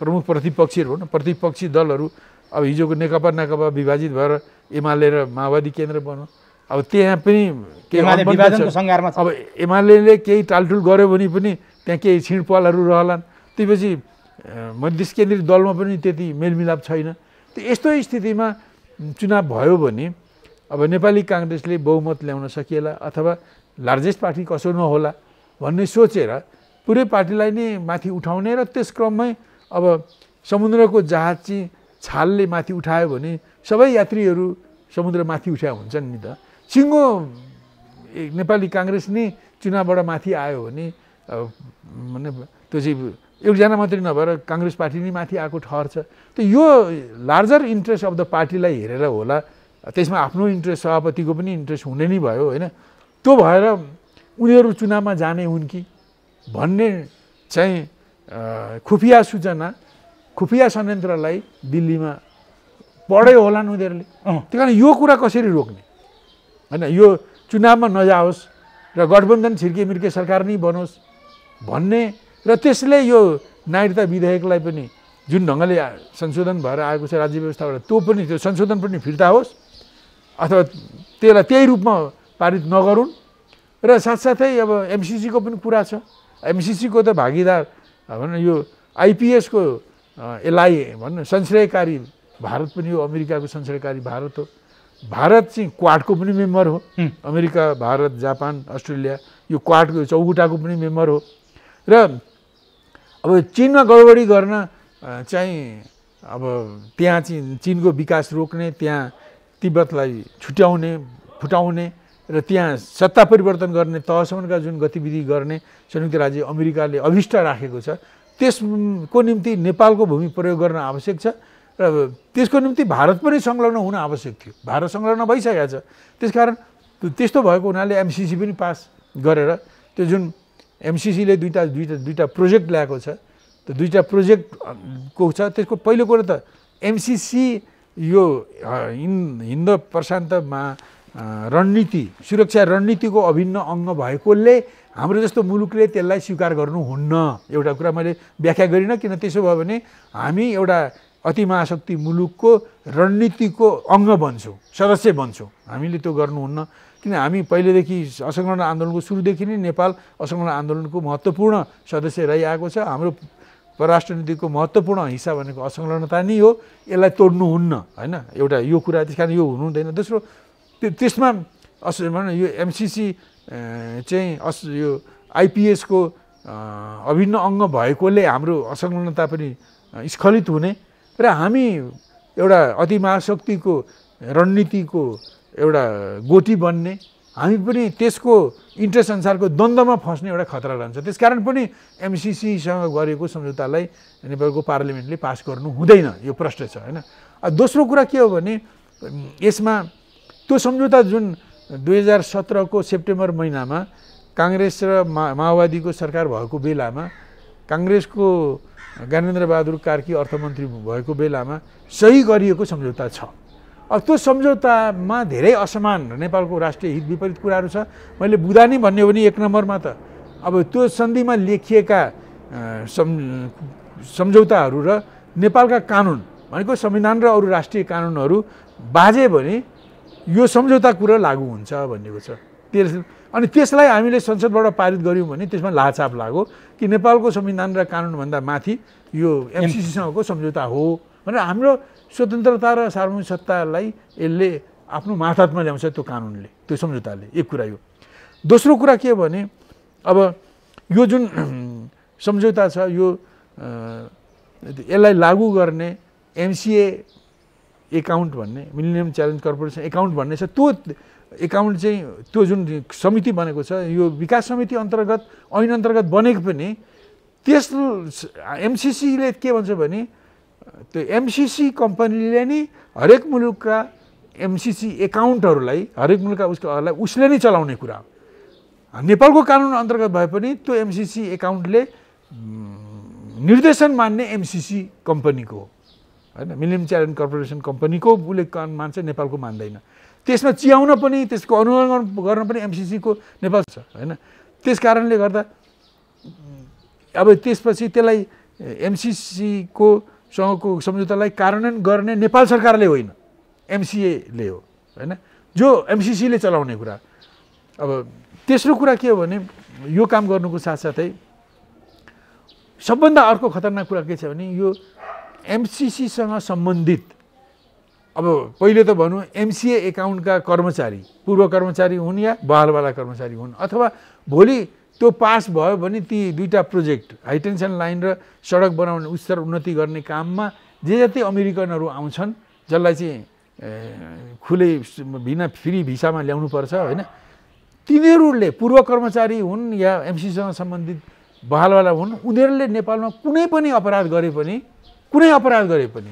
[SPEAKER 1] प्रमुख प्रतिपक्षीहरू न, प्रतिपक्षी दलहरू अब हिजोको नेकपा विभाजित भएर एमाले र माओवादी केन्द्र बन्यो। अब त्यहाँ पनि अब एमाले केही टालटुल गर्यो भने पनि त्यहाँ केही छिडपालहरू रहलान्, त्यसपछि मधेस केन्द्रित दलमा पनि त्यति मेलमिलाप छैन। यस्तो स्थितिमा चुनाव भयो भने अब नेपाली काङ्ग्रेसले बहुमत ल्याउन सकिएला अथवा लार्जेस्ट पार्टी कसो नहोला भन्ने सोचेर पुरै पार्टीलाई नै माथि उठाउने र त्यस क्रममै अब समुद्रको जहाज चाहिँ छालले माथि उठायो भने सबै यात्रीहरू समुद्र माथि उठ्या हुन्छन् नि त। सिङ्गो नेपाली काङ्ग्रेस नै चुनावबाट माथि आयो भने भने त्यो चाहिँ एकजना मात्रै नभएर काङ्ग्रेस पार्टी नै माथि आएको ठहर छ। त यो लार्जर इन्ट्रेस्ट अफ द पार्टीलाई हेरेर होला, त्यसमा आफ्नो इन्ट्रेस्ट सभापतिको पनि इन्ट्रेस्ट हुने नै भयो होइन। त्यो भएर उनीहरू चुनावमा जाने हुन् कि भन्ने चाहिँ खुफिया सूचना, खुफिया षड्यन्त्रलाई दिल्लीमा पढ्यो होलान् उनीहरूले। त्यही कारण यो कुरा कसरी रोक्ने होइन, यो चुनावमा नजाओस् र गठबन्धन छिर्केमिर्के सरकार नै बनोस् भन्ने र त्यसले यो नागरिकता विधेयकलाई पनि जुन ढङ्गले संशोधन भएर आएको छ राज्य व्यवस्थाबाट त्यो संशोधन पनि फिर्ता होस् अथवा त्यसलाई त्यही रूपमा पारित नगरून्। र साथसाथै अब एमसिसीको पनि कुरा छ। एमसिसीको त भागीदार भनौँ यो आइपिएसको यसलाई भनौँ संश्रयकारी भारत पनि हो, अमेरिकाको संश्रयकारी भारत हो। भारत चाहिँ क्वाडको पनि मेम्बर हो, अमेरिका, भारत, जापान, अस्ट्रेलिया यो क्वाडको चौगुटाको पनि मेम्बर हो। र अब चिनमा गडबडी गर्न चाहिँ अब त्यहाँ चाहिँ चिनको विकास रोक्ने, त्यहाँ तिब्बतलाई फुटाउने र त्यहाँ सत्ता परिवर्तन गर्ने तहसम्मका जुन गतिविधि गर्ने संयुक्त राज्य अमेरिकाले अभिष्ट राखेको छ, त्यसको निम्ति नेपालको भूमि प्रयोग गर्न आवश्यक छ र त्यसको निम्ति भारत पनि संलग्न हुन आवश्यक थियो। भारत संलग्न भइसकेको छ। त्यसकारण त्यस्तो भएको हुनाले एमसिसी पनि पास गरेर त्यो जुन एमसिसीले दुईटा प्रोजेक्ट ल्याएको छ, त्यो दुईटा प्रोजेक्टको छ। त्यसको पहिलो कुरो त एमसिसी यो हिन्द प्रशान्तमा रणनीति, सुरक्षा रणनीतिको अभिन्न अङ्ग भएकोले हाम्रो जस्तो मुलुकले त्यसलाई स्वीकार गर्नुहुन्न। एउटा कुरा मैले व्याख्या गरिनँ, किन त्यसो भयो भने हामी एउटा अति महाशक्ति मुलुकको रणनीतिको अङ्ग बन्छौँ, सदस्य बन्छौँ। हामीले त्यो गर्नुहुन्न, किन हामी पहिलेदेखि असंलग्न आन्दोलनको सुरुदेखि नै नेपाल असंलग्न आन्दोलनको महत्त्वपूर्ण सदस्य रहिआएको छ। हाम्रो परराष्ट्र नीतिको महत्त्वपूर्ण हिस्सा भनेको असंलग्नता नै हो, यसलाई तोड्नुहुन्न होइन। एउटा यो कुरा, त्यस कारण यो हुनु हुँदैन। दोस्रो त्यसमा यो एमसिसी चाहिँ यो आइपिएसको अभिन्न अङ्ग भएकोले हाम्रो असंलग्नता पनि स्खलित हुने र हामी एउटा अति महाशक्तिको रणनीतिको एउटा गोटी बन्ने, हामी पनि त्यसको इन्ट्रेस्ट अनुसारको द्वन्द्वमा फस्ने एउटा खतरा रहन्छ। त्यसकारण पनि एमसिसीसँग गरेको सम्झौतालाई नेपालको पार्लिमेन्टले पास गर्नु हुँदैन, यो प्रश्न छ होइन। दोस्रो कुरा के हो भने यसमा त्यो सम्झौता जुन 2017को सेप्टेम्बर महिनामा काङ्ग्रेस र माओवादीको सरकार भएको बेलामा, काङ्ग्रेसको ज्ञानेन्द्र बहादुर कार्की अर्थमन्त्री भएको बेलामा सही गरिएको सम्झौता छ। अब त्यो सम्झौतामा धेरै असमान नेपालको राष्ट्रिय हित विपरीत कुराहरू छ। मैले बुझा नै भन्यो भने एक नम्बरमा त अब त्यो सन्धिमा लेखिएका सम्झौताहरू र नेपालका कानुन भनेको संविधान र अरू राष्ट्रिय कानुनहरू बाजे भने यो सम्झौता कुरा लागू हुन्छ भन्नेको छ। अनि त्यसलाई हामीले संसदबाट पारित गऱ्यौँ भने त्यसमा लाचाप लाग्यो कि नेपालको संविधान र कानुनभन्दा माथि यो एमसिसीसँगको सम्झौता हो भनेर हाम्रो स्वतन्त्रता र सार्वभौमिक सत्तालाई यसले आफ्नो मार्फतमा ल्याउँछ त्यो कानुनले, त्यो सम्झौताले। एक कुरा यो। दोस्रो कुरा के हो भने अब यो जुन सम्झौता छ यो यसलाई लागू गर्ने MCA एकाउन्ट भन्ने मिलेनियम च्यालेन्ज कर्पोरेसन एकाउन्ट भन्ने छ त्यो एकाउन्ट चाहिँ त्यो जुन समिति बनेको छ यो विकास समिति अन्तर्गत ऐन अन्तर्गत बनेको पनि त्यस MCC ले के भन्छ भने त्यो MCC कम्पनीले नि हरेक मुलुकका MCC एकाउन्टहरूलाई हरेक मुलुकका उसकोहरूलाई उसले नै चलाउने कुरा हो नेपालको कानुन अन्तर्गत भए पनि त्यो MCC एकाउन्टले निर्देशन मान्ने MCC कम्पनीको हो हैन मिलेनियम च्यालेन्ज कर्पोरेसन कम्पनीको उसले कानुन मान्छ नेपालको मान्दैन त्यसमा चियाउन पनि त्यसको अनुगमन गर्न पनि MCC को नेपाल छ हैन त्यस कारणले गर्दा अब त्यसपछि त्यसलाई MCC को सँगको सम्झौतालाई कार्यान्वयन गर्ने नेपाल सरकारले होइन MCA ले हो हैन जो MCC ले चलाउने कुरा अब तेस्रो कुरा के हो भने यो काम गर्नुको साथसाथै सबभन्दा अर्को खतरनाक कुरा के छ भने यो MCC सँग सम्बन्धित अब पहिले त भनौँ MCA एकाउन्टका कर्मचारी पूर्व कर्मचारी हुन् या बहालवाला कर्मचारी हुन् अथवा भोलि त्यो पास भयो भने ती दुईटा प्रोजेक्ट हाई टेन्सन लाइन र सडक बनाउने उत्तर उन्नति गर्ने काममा जे जति अमेरिकनहरू आउँछन् जसलाई चाहिँ खुले बिना फ्री भिसामा ल्याउनु पर्छ हैन तिनीहरूले पूर्व कर्मचारी हुन् या MCC सँग सम्बन्धित बहालवाला हुन् उनीहरूले नेपालमा कुनै पनि अपराध गरे पनि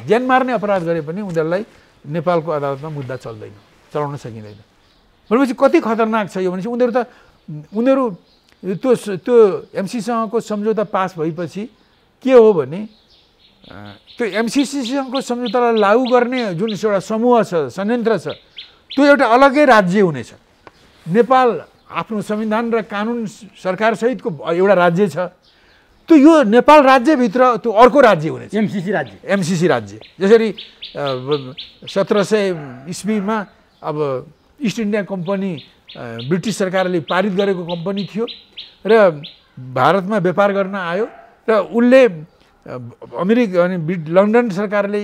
[SPEAKER 1] ज्यान मार्ने अपराध गरे पनि उनीहरूलाई नेपालको अदालतमा मुद्दा चलाउन सकिँदैन भनेपछि कति खतरनाक छ यो भनेपछि उनीहरू त्यो MCC सँगको सम्झौता पास भएपछि के हो भने त्यो MCC सँगको सम्झौतालाई लागू गर्ने जुन एउटा समूह छ संयन्त्र छ त्यो एउटा अलग्गै राज्य हुनेछ नेपाल आफ्नो संविधान र कानुन सरकार सहितको एउटा राज्य छ त्यो यो नेपाल राज्यभित्र त्यो अर्को राज्य हुनेछ MCC राज्य जसरी 1700 ईस्वीमा अब इस्ट इन्डिया कम्पनी ब्रिटिस सरकारले पारित गरेको कम्पनी थियो र भारतमा व्यापार गर्न आयो र उसले लन्डन सरकारले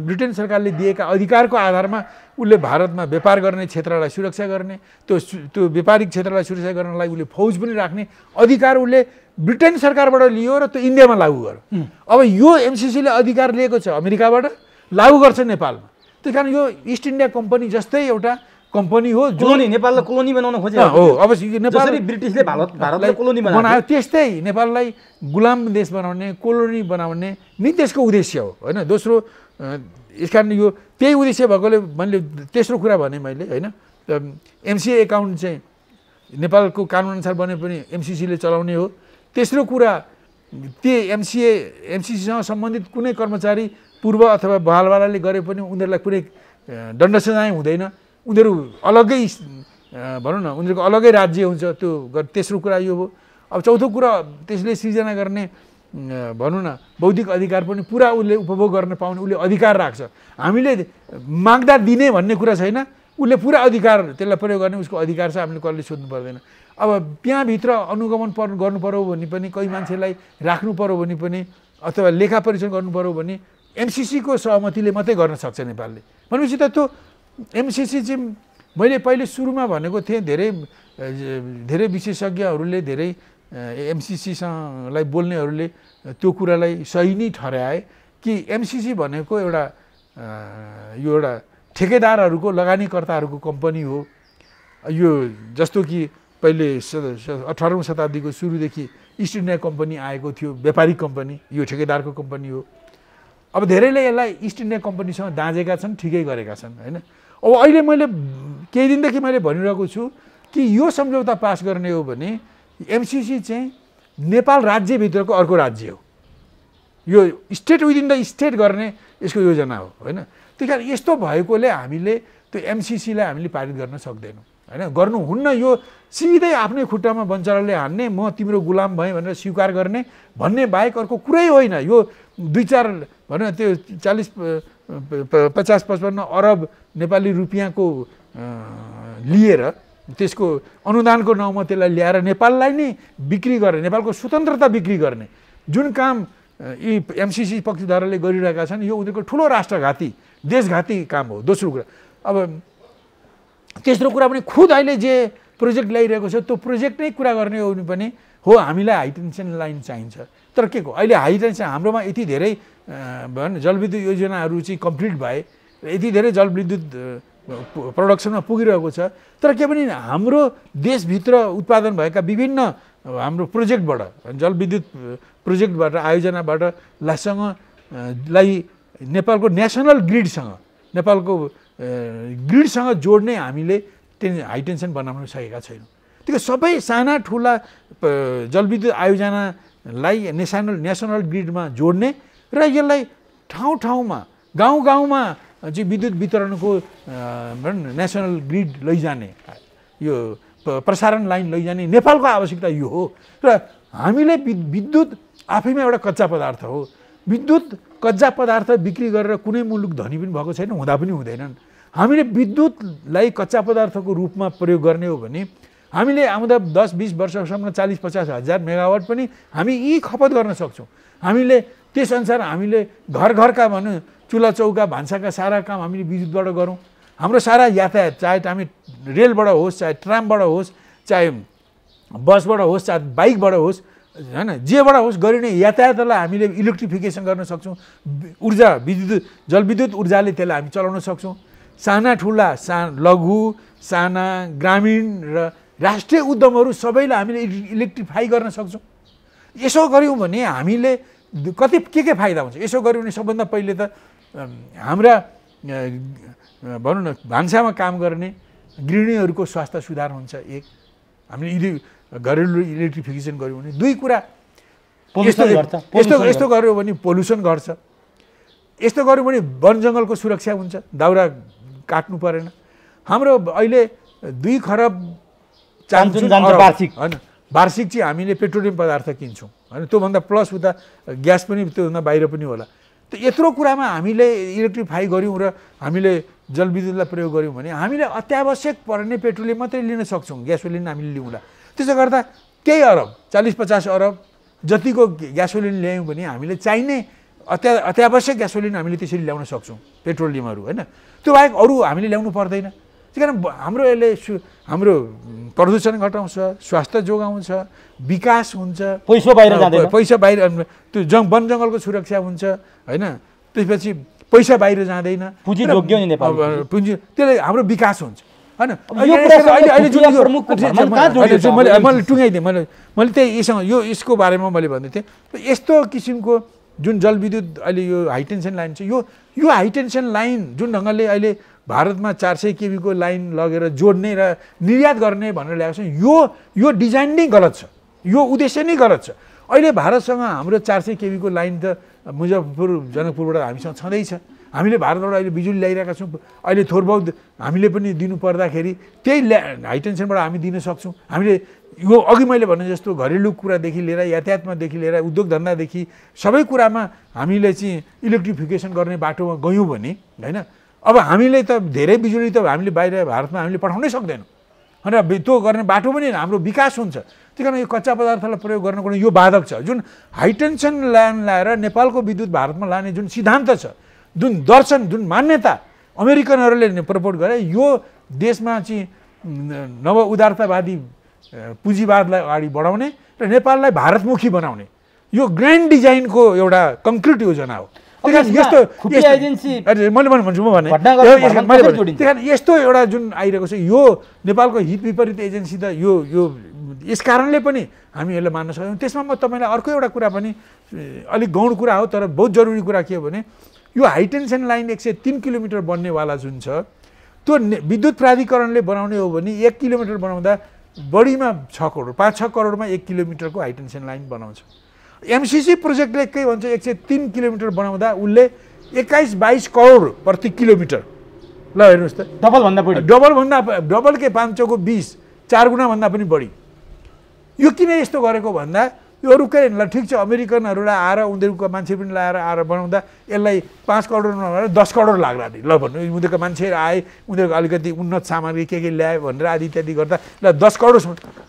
[SPEAKER 1] ब्रिटेन सरकारले दिएका अधिकारको आधारमा उसले भारतमा व्यापार गर्ने क्षेत्रलाई सुरक्षा गर्ने त्यो व्यापारिक क्षेत्रलाई सुरक्षा गर्नलाई उसले फौज पनि राख्ने अधिकार उसले ब्रिटेन सरकारबाट लियो र त्यो इन्डियामा लागू गर्यो अब यो MCC ले अधिकार लिएको छ अमेरिकाबाट लागू गर्छ नेपालमा त्यसकारण यो इस्ट इन्डिया कम्पनी जस्तै एउटा कम्पनी हो जो
[SPEAKER 2] नेपाललाई कोलोनी बनाउन खोजे
[SPEAKER 1] हो अब नेपाल
[SPEAKER 2] ब्रिटिसले भारतलाई कोलोनी
[SPEAKER 1] बनायो त्यस्तै नेपाललाई गुलाम देश बनाउने कोलोनी बनाउने नि त्यसको उद्देश्य हो हैन दोस्रो यसकारण यो त्यही उद्देश्य भएकोले मैले तेस्रो कुरा भने मैले हैन MCA एकाउन्ट चाहिँ नेपालको कानुन अनुसार बने पनि MCC ले चलाउने हो तेस्रो कुरा MCC सँग सम्बन्धित कुनै कर्मचारी पूर्व अथवा बहालवालाले गरे पनि उनीहरूलाई कुनै दण्ड सजाय हुँदैन उनीहरू अलग्गै भनौँ न उनीहरूको अलग्गै राज्य हुन्छ त्यो तेस्रो कुरा यो हो अब चौथो कुरा त्यसले सिर्जना गर्ने भनौँ न बौद्धिक अधिकार पनि पुरा उसले उपभोग गर्न पाउने उसले अधिकार राख्छ हामीले माग्दा दिने भन्ने कुरा छैन उसले पुरा अधिकार त्यसलाई प्रयोग गर्ने उसको अधिकार छ हामीले कसले सोध्नु पर्दैन अब त्यहाँभित्र अनुगमन गर्नु पर्यो भने पनि कोही मान्छेलाई राख्नु पर्यो भने पनि अथवा लेखा परीक्षण गर्नु पर्यो भने MCC को सहमतिले मात्रै गर्न सक्छ नेपालले भनेपछि त त्यो MCC चाहिँ मैले पहिले सुरुमा भनेको थिएँ धेरै विशेषज्ञहरूले धेरै MCC सँगलाई बोल्नेहरूले त्यो कुरालाई सही नै ठहराए कि MCC भनेको एउटा ठेकेदारहरूको लगानीकर्ताहरूको कम्पनी हो यो जस्तो कि पहिले 18औं शताब्दीको सुरुदेखि इस्ट इन्डिया कम्पनी आएको थियो व्यापारिक कम्पनी यो ठेकेदारको कम्पनी हो अब धेरैले यसलाई इस्ट इन्डिया कम्पनीसँग दाँजेका छन् ठिकै गरेका छन् हैन अब अहिले मैले केही दिनदेखि मैले भनिरहेको छु कि यो सम्झौता पास गर्ने हो भने MCC चाहिँ नेपाल राज्यभित्रको अर्को राज्य हो यो स्टेट विदिन द स्टेट गर्ने यसको योजना हो हैन त्यसकारण यस्तो भएकोले हामीले त्यो MCC लाई हामीले पारित गर्न सक्दैनौँ हैन गर्नुहुन्न यो सिधै आफ्नै खुट्टामा बन्चराले हान्ने म तिम्रो गुलाम भएँ भनेर स्वीकार गर्ने भन्ने बाहेक अर्को कुरै होइन यो 2-4 भनौँ त्यो 50-55 अरब नेपाली रुपियाँको लिएर त्यसको अनुदानको नाउँमा त्यसलाई ल्याएर नेपाललाई नै बिक्री गर्ने नेपालको स्वतन्त्रता बिक्री गर्ने जुन काम यी MCC पक्षधरले गरिरहेका छन् यो उनीहरूको ठुलो राष्ट्रघाती देशघाती काम हो दोस्रो कुरा अब तेस्रो कुरा पनि खुद अहिले जे प्रोजेक्ट ल्याइरहेको छ त्यो प्रोजेक्ट नै कुरा गर्ने हो भने पनि हो हामीलाई हाई टेन्सन लाइन चाहिन्छ, तर के को अहिले हाई टेन्सन हाम्रोमा यति धेरै जलविद्युत योजनाहरू चाहिँ कम्प्लिट भए, यति धेरै जलविद्युत प्रोडक्सनमा पुगिरहेको छ, तर के पनि हाम्रो देशभित्र उत्पादन भएका विभिन्न हाम्रो प्रोजेक्टबाट जलविद्युत प्रोजेक्टबाट आयोजनाबाट लाई नेपालको नेसनल ग्रिडसँग नेपालको ग्रिडसँग जोड्ने हामीले हाई टेन्सन बनाउन सकेका छैनौँ। त्यो सबै साना ठुला जलविद्युत आयोजनालाई नेसनल ग्रिडमा जोड्ने र यसलाई ठाउँ ठाउँमा गाउँ गाउँमा चाहिँ विद्युत वितरणको नेसनल ग्रिड लैजाने, यो प्रसारण लाइन लैजाने नेपालको आवश्यकता यो हो। र हामीले विद्युत आफैमा एउटा कच्चा पदार्थ हो। विद्युत कच्चा पदार्थ बिक्री गरेर कुनै मुलुक धनी पनि भएको छैन, हुँदा पनि हुँदैनन्। हामीले विद्युतलाई कच्चा पदार्थको रूपमा प्रयोग गर्ने हो भने हामीले आउँदा 10-20 वर्षसम्म 40-50 हजार मेगावाट पनि हामी यी खपत गर्न सक्छौँ। हामीले त्यसअनुसार हामीले घर घरका भनौँ चुल्हा चौका भान्साका सारा काम हामीले विद्युतबाट गरौँ। हाम्रो सारा यातायात चाहे हामी रेलबाट होस्, चाहे ट्रामबाट होस्, चाहे बसबाट होस्, चाहे बाइकबाट होस्, हैन जेबाट होस् गरिने यातायातलाई हामीले इलेक्ट्रिफिकेसन गर्न सक्छौँ। ऊर्जा जलविद्युत ऊर्जाले त्यसलाई हामी चलाउन सक्छौँ। साना ठुला लघु साना ग्रामीण र राष्ट्रिय उद्यमहरू सबैलाई हामीले इलेक्ट्रिफाई गर्न सक्छौँ। यसो गऱ्यौँ भने हामीले कति के फाइदा हुन्छ? यसो गऱ्यौँ भने सबभन्दा पहिले त हाम्रा भनौँ न भान्सामा काम गर्ने गृहिणीहरूको स्वास्थ्य सुधार हुन्छ। एक हामीले घरेलु इलेक्ट्रिफिकेसन गऱ्यौँ भने। दुई कुरा यस्तो गऱ्यो भने पोल्युसन घट्छ। यस्तो गऱ्यौँ भने वन जङ्गलको सुरक्षा हुन्छ, दाउरा काट्नु परेन। हाम्रो अहिले 2 खरब वार्षिक चाहिँ हामीले पेट्रोलियम पदार्थ किन्छौँ होइन, त्योभन्दा प्लस उता ग्यास पनि त्योभन्दा बाहिर पनि होला। त यत्रो कुरामा हामीले इलेक्ट्रिफाई गऱ्यौँ र हामीले जलविद्युतलाई प्रयोग गऱ्यौँ भने हामीले अत्यावश्यक पर्ने पेट्रोलियम मात्रै लिन सक्छौँ, ग्यासोलिन हामीले लिउँला। त्यसो गर्दा केही अरब 40-50 अरब जतिको ग्यासोलिन ल्यायौँ भने हामीले चाहिने अत्यावश्यक ग्यासोलिन हामीले त्यसरी ल्याउन सक्छौँ, पेट्रोलियमहरू होइन। त्यो बाहेक अरू हामीले ल्याउनु पर्दैन। त्यही कारण हाम्रो यसले हाम्रो प्रदूषण घटाउँछ, स्वास्थ्य जोगाउँछ, विकास हुन्छ,
[SPEAKER 2] पैसा
[SPEAKER 1] बाहिर त्यो वन जङ्गलको सुरक्षा हुन्छ होइन। त्यसपछि पैसा बाहिर जाँदैन,
[SPEAKER 2] पुँजी जोग्यो नि नेपाल
[SPEAKER 1] पुँजी, त्यसले हाम्रो विकास हुन्छ होइन। मैले टुङ्गाइदिएँ, मैले त्यही यससँग यसको बारेमा मैले भन्दै थिएँ। यस्तो किसिमको जुन जलविद्युत अहिले यो हाई टेन्सन लाइन छ, यो हाई टेन्सन लाइन जुन ढङ्गले अहिले भारतमा 400 केबीको लाइन लगेर जोड्ने र निर्यात गर्ने भनेर ल्याएको छ, यो डिजाइन नै गलत छ, यो उद्देश्य नै गलत छ। अहिले भारतसँग हाम्रो 400 केबीको लाइन त मुजफ्फरपुर जनकपुरबाट हामीसँग छँदैछ। हामीले भारतबाट अहिले बिजुली ल्याइरहेका छौँ। अहिले थोरबहुत हामीले पनि दिनु पर्दाखेरि त्यही हाई टेन्सनबाट हामी दिन सक्छौँ। हामीले यो अघि मैले भने जस्तो घरेलु कुरादेखि लिएर यातायातमादेखि लिएर उद्योग धन्दादेखि सबै कुरामा हामीले चाहिँ इलेक्ट्रिफिकेसन गर्ने बाटोमा गयौँ भने होइन, अब हामीले त धेरै बिजुली त हामीले बाहिर भारतमा हामीले पठाउनै सक्दैनौँ होइन। त्यो गर्ने बाटो पनि हाम्रो विकास हुन्छ। त्यही कारण यो कच्चा पदार्थलाई प्रयोग गर्नको यो बाधक छ। जुन हाई टेन्सन लाइन ल्याएर नेपालको विद्युत भारतमा लाने जुन सिद्धान्त छ, जुन दर्शन, जुन मान्यता अमेरिकनहरूले प्रपोज गरे, यो देशमा चाहिँ नव उदारतावादी पुँजीवादलाई अगाडि बढाउने र नेपाललाई भारतमुखी बनाउने यो ग्रान्ड डिजाइनको एउटा कङ्क्रिट योजना हो। यस्तो एउटा जुन आइरहेको छ, यो नेपालको हित विपरीत एजेन्सी त यो यस कारणले पनि हामी यसलाई मान्न सक्छौँ। त्यसमा म तपाईँलाई अर्को एउटा कुरा पनि अलिक गौण कुरा हो तर बहुत जरुरी कुरा के हो भने यो हाई टेन्सन लाइन 103 किलोमिटर बन्नेवाला जुन छ, त्यो विद्युत प्राधिकरणले बनाउने हो भने 1 किलोमिटर बनाउँदा बढीमा 6 करोड 5-6 करोडमा 1 किलोमिटरको हाई टेन्सन लाइन बनाउँछ। एमसिसी प्रोजेक्टले के भन्छ 103 किलोमिटर बनाउँदा उसले 21-22 करोड प्रति किलोमिटर। ल हेर्नुहोस् त, डबल के 5 चौको 20, 4 गुणा भन्दा पनि बढी। यो किन यस्तो गरेको भन्दा यो अरू के ल ठिक छ, अमेरिकनहरूलाई आएर उनीहरूको मान्छे पनि आएर बनाउँदा यसलाई 5 करोड नभएर 10 करोड लाग्ला नि। ल भन्नु उनीहरूको मान्छे आए, उनीहरूको अलिकति उन्नत सामग्री के ल्यायो भनेर आदि इत्यादि गर्दा ल 10 करोड।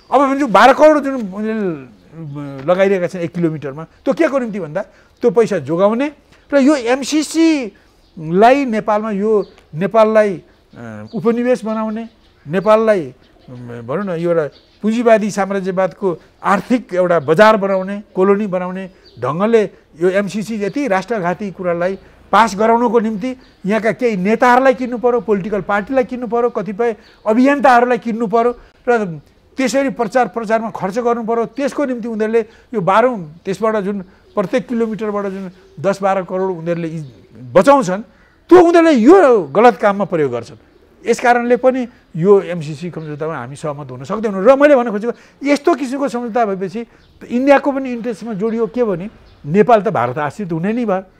[SPEAKER 1] अब भने 12 करोड जुन उनीहरूले लगाइरहेका छन् 1 किलोमिटरमा, त्यो के को निम्ति भन्दा त्यो पैसा जोगाउने र यो एमसिसीलाई नेपालमा यो नेपाललाई उपनिवेश बनाउने, नेपाललाई भनौँ न यो एउटा पुँजीवादी साम्राज्यवादको आर्थिक एउटा बजार बनाउने कोलोनी बनाउने ढङ्गले यो एमसिसी जति राष्ट्रघाती कुरालाई पास गराउनको निम्ति यहाँका केही नेताहरूलाई किन्नु पर्यो, पोलिटिकल पार्टीलाई किन्नु पर्यो, कतिपय अभियन्ताहरूलाई किन्नु पर्यो र त्यसरी प्रचारमा खर्च गर्नु पर्यो। त्यसको निम्ति उनीहरूले यो 12 त्यसबाट जुन प्रत्येक किलोमिटरबाट जुन 10-12 करोड उनीहरूले बचाउँछन् त्यो उनीहरूले यो गलत काममा प्रयोग गर्छन्। यसकारणले पनि यो एमसिसी सम्झौतामा हामी सहमत हुन सक्दैनौँ। र मैले भन्न खोजेको यस्तो किसिमको सम्झौता भएपछि इन्डियाको पनि इन्ट्रेस्टमा जोडियो के भने नेपाल त भारत आश्रित हुने नै भयो।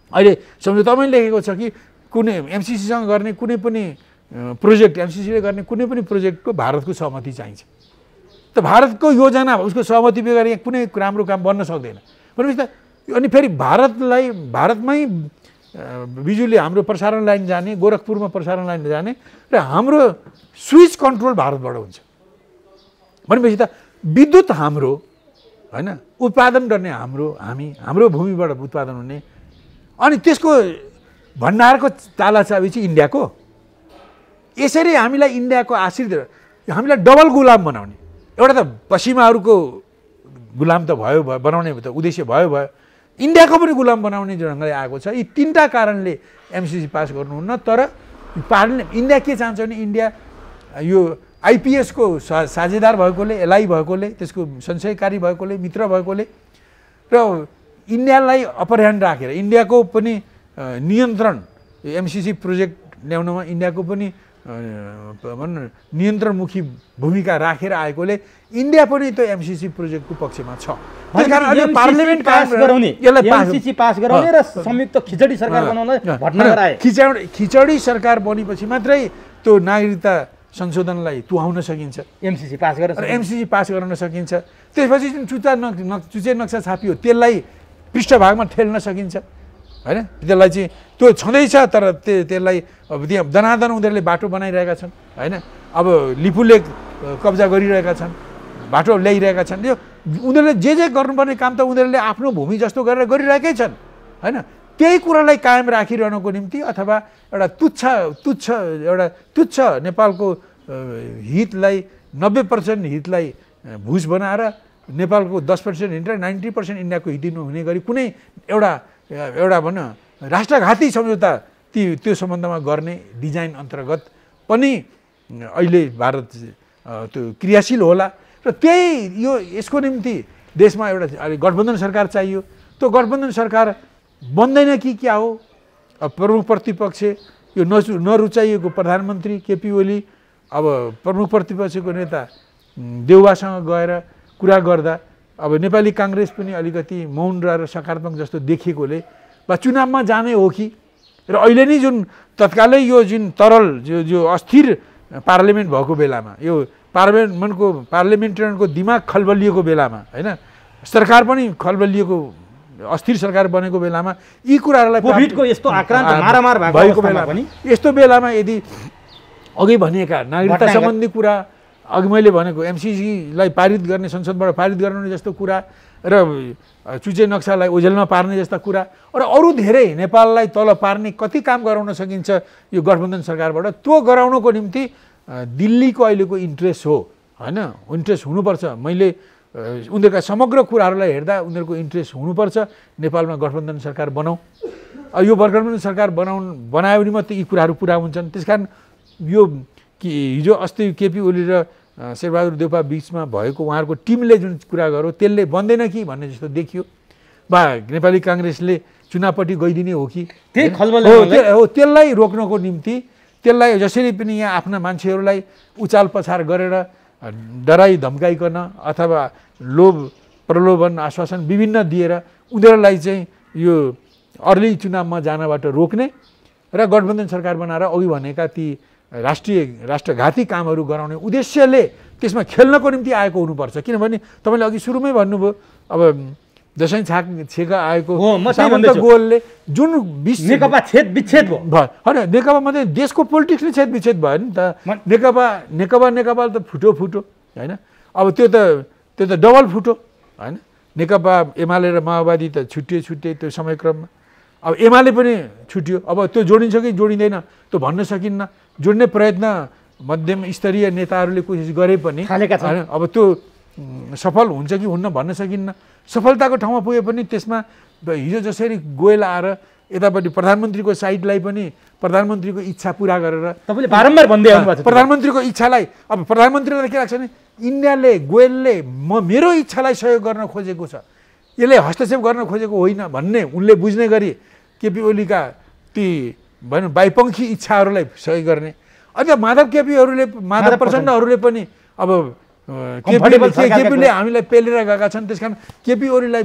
[SPEAKER 1] अहिले सम्झौतामै लेखेको छ कि कुनै एमसिसीसँग गर्ने कुनै पनि प्रोजेक्ट एमसिसीले गर्ने कुनै पनि प्रोजेक्टको भारतको सहमति चाहिन्छ। त भारतको योजना उसको सहमति बगैर यहाँ कुनै राम्रो काम बन्न सक्दैन भनेपछि त अनि फेरि भारतमै बिजुली हाम्रो प्रसारण लाइन जाने, गोरखपुरमा प्रसारण लाइन जाने र हाम्रो स्विच कन्ट्रोल भारतबाट हुन्छ भनेपछि त विद्युत हाम्रो हैन, उत्पादन गर्ने हाम्रो भूमिबाट उत्पादन हुने अनि त्यसको भण्डारको ताला चाबी चाहिँ इन्डियाको। यसरी हामीलाई इन्डियाको आश्रित हामीलाई डबल गुलाम बनाउने एउटा त पश्चिमाहरूको गुलाम त भयो बनाउने त उद्देश्य भयो इन्डियाको पनि गुलाम बनाउने ढङ्गले आएको छ। यी 3टा कारणले एमसिसी पास गर्नुहुन्न। तर इन्डिया के चाहन्छ भने इन्डिया यो आइपिएसको साझेदार भएकोले, एलआई भएकोले, त्यसको संशयकारी भएकोले, मित्र भएकोले र इन्डियालाई अपर ह्यान्ड राखेर इन्डियाको पनि नियन्त्रण एमसिसी प्रोजेक्ट ल्याउनमा इन्डियाको पनि नियन्त्रणमुखी भूमिका राखेर आएकोले इन्डिया पनि त्यो एमसिसी प्रोजेक्टको पक्षमा छ। त्यसकारण अहिले पार्लियामेन्ट पास गराउने
[SPEAKER 2] एमसिसी पास गराउने र संयुक्त खिचडी सरकार बनाउन भट्टनगर आए।
[SPEAKER 1] खिचडी सरकार बनेपछि मात्रै त्यो नागरिकता संशोधनलाई तुहाउन सकिन्छ,
[SPEAKER 2] एमसिसी पास गर्न
[SPEAKER 1] सकिन्छ। त्यसपछि जुन चुचे नक्सा छापियो त्यसलाई पृष्ठभागमा ठेल्न सकिन्छ हैन। त्यसलाई चाहिँ त्यो छँदैछ तर त्यसलाई अब त्यहाँ दनादन उनीहरूले बाटो बनाइरहेका छन् हैन। अब लिपुले कब्जा गरिरहेका छन्, बाटो ल्याइरहेका छन्। यो उनीहरूले जे गर्नुपर्ने काम त उनीहरूले आफ्नो भूमि जस्तो गरेर गरिरहेकै छन् हैन। त्यही कुरालाई कायम राखिरहनको निम्ति अथवा एउटा तुच्छ नेपालको हितलाई 90% हितलाई भुस बनाएर नेपालको 10% हित र 90% इन्डियाको हित हुने गरी कुनै एउटा भन्न राष्ट्रघाती सम्झौता त्यो सम्बन्धमा गर्ने डिजाइन अन्तर्गत पनि अहिले भारत त्यो क्रियाशील होला। र त्यही यसको निम्ति देशमा एउटा गठबन्धन सरकार चाहियो। त्यो गठबन्धन सरकार बन्दैन कि क्या हो? प्रमुख प्रतिपक्ष यो नरुचाइएको प्रधानमन्त्री केपी ओली अब प्रमुख प्रतिपक्षको नेता देउवासँग गएर कुरा गर्दा अब नेपाली काङ्ग्रेस पनि अलिकति मौन र सकारात्मक जस्तो देखिएकोले वा चुनावमा जाने हो कि र अहिले नै जुन तत्कालै यो जुन तरल जो अस्थिर पार्लियामेन्ट भएको बेलामा यो पार्लियामेन्टेरियनको दिमाग खलबलिएको बेलामा हैन, सरकार पनि खलबलिएको अस्थिर सरकार बनेको बेलामा यी कुराहरूलाई
[SPEAKER 2] कोभिडको यस्तो आक्रान्त मारामार भएको बेलामा पनि
[SPEAKER 1] यस्तो बेलामा यदि अघि भनिएका नागरिकता सम्बन्धी कुरा, अघि मैले भनेको एमसिसीलाई पारित गर्ने, संसदबाट पारित गराउने जस्तो कुरा र चुचे नक्सालाई ओझेलमा पार्ने जस्ता कुरा र अरू धेरै नेपाललाई तल पार्ने कति काम गराउन सकिन्छ यो गठबन्धन सरकारबाट, त्यो गराउनको निम्ति दिल्लीको अहिलेको इन्ट्रेस्ट हो हैन। इन्ट्रेस्ट हुनुपर्छ। मैले उनीहरूका समग्र कुराहरूलाई हेर्दा उनीहरूको इन्ट्रेस्ट हुनुपर्छ नेपालमा गठबन्धन सरकार बनाऊ। यो गठबन्धन सरकार बनायो भने मात्रै यी कुराहरू पुरा हुन्छन्। त्यसकारण यो हिजो अस्ति केपी ओली र शेरबहादुर देउपा बिचमा भएको उहाँहरूको टिमले जुन कुरा गर्यो त्यसले बन्दैन कि भन्ने जस्तो देखियो। वा नेपाली काङ्ग्रेसले चुनावपट्टि गइदिने हो कि त्यसलाई रोक्नको निम्ति त्यसलाई जसरी पनि यहाँ आफ्ना मान्छेहरूलाई उचाल पछार गरेर डराई धम्काइकन अथवा लोभ प्रलोभन आश्वासन विभिन्न दिएर उनीहरूलाई चाहिँ यो अर्ली चुनावमा जानबाट रोक्ने र गठबन्धन सरकार बनाएर अघि भनेका ती राष्ट्रघाती कामहरू गराउने उद्देश्यले त्यसमा खेल्नको निम्ति आएको हुनुपर्छ। किनभने तपाईँले अघि सुरुमै भन्नुभयो अब दसैँ छेका आएको सामन्त गोलले जुन
[SPEAKER 2] नेकपा छेदविच्छेद भयो
[SPEAKER 1] होइन, नेकपा मात्रै देशको पोलिटिक्स नै छेदविच्छेद भयो नि त। नेकपा त फुटो होइन। अब त्यो त डबल फुटो होइन। नेकपा एमाले र माओवादी त छुट्टिए त्यो समयक्रममा। अब एमाले पनि छुट्यो। अब त्यो जोडिन्छ कि जोडिँदैन त्यो भन्न सकिन्न। जोड्ने प्रयत्न मध्यम स्तरीय नेताहरूले कोसिस गरे पनि
[SPEAKER 2] थालेका छन्।
[SPEAKER 1] अब त्यो सफल हुन्छ कि हुन्न भन्न सकिन्न। सफलताको ठाउँमा पुगे पनि त्यसमा हिजो जसरी गोयल आएर यतापट्टि प्रधानमन्त्रीको साइडलाई पनि प्रधानमन्त्रीको इच्छा पुरा गरेर
[SPEAKER 2] तपाईँले बारम्बार भन्दै आउनुभएको छ
[SPEAKER 1] प्रधानमन्त्रीको इच्छालाई अब प्रधानमन्त्रीलाई के लाग्छ भने इन्डियाले गोयलले मेरो इच्छालाई सहयोग गर्न खोजेको छ, यसले हस्तक्षेप गर्न खोजेको होइन भन्ने उनले बुझ्ने गरी केपी ओलीका ती भनौँ बाइपङ्खी इच्छाहरूलाई सहयोग गर्ने। अझ माधव प्रचण्डहरूले पनि अब केपीले हामीलाई पेलेर गएका छन्, त्यस कारण केपी ओलीलाई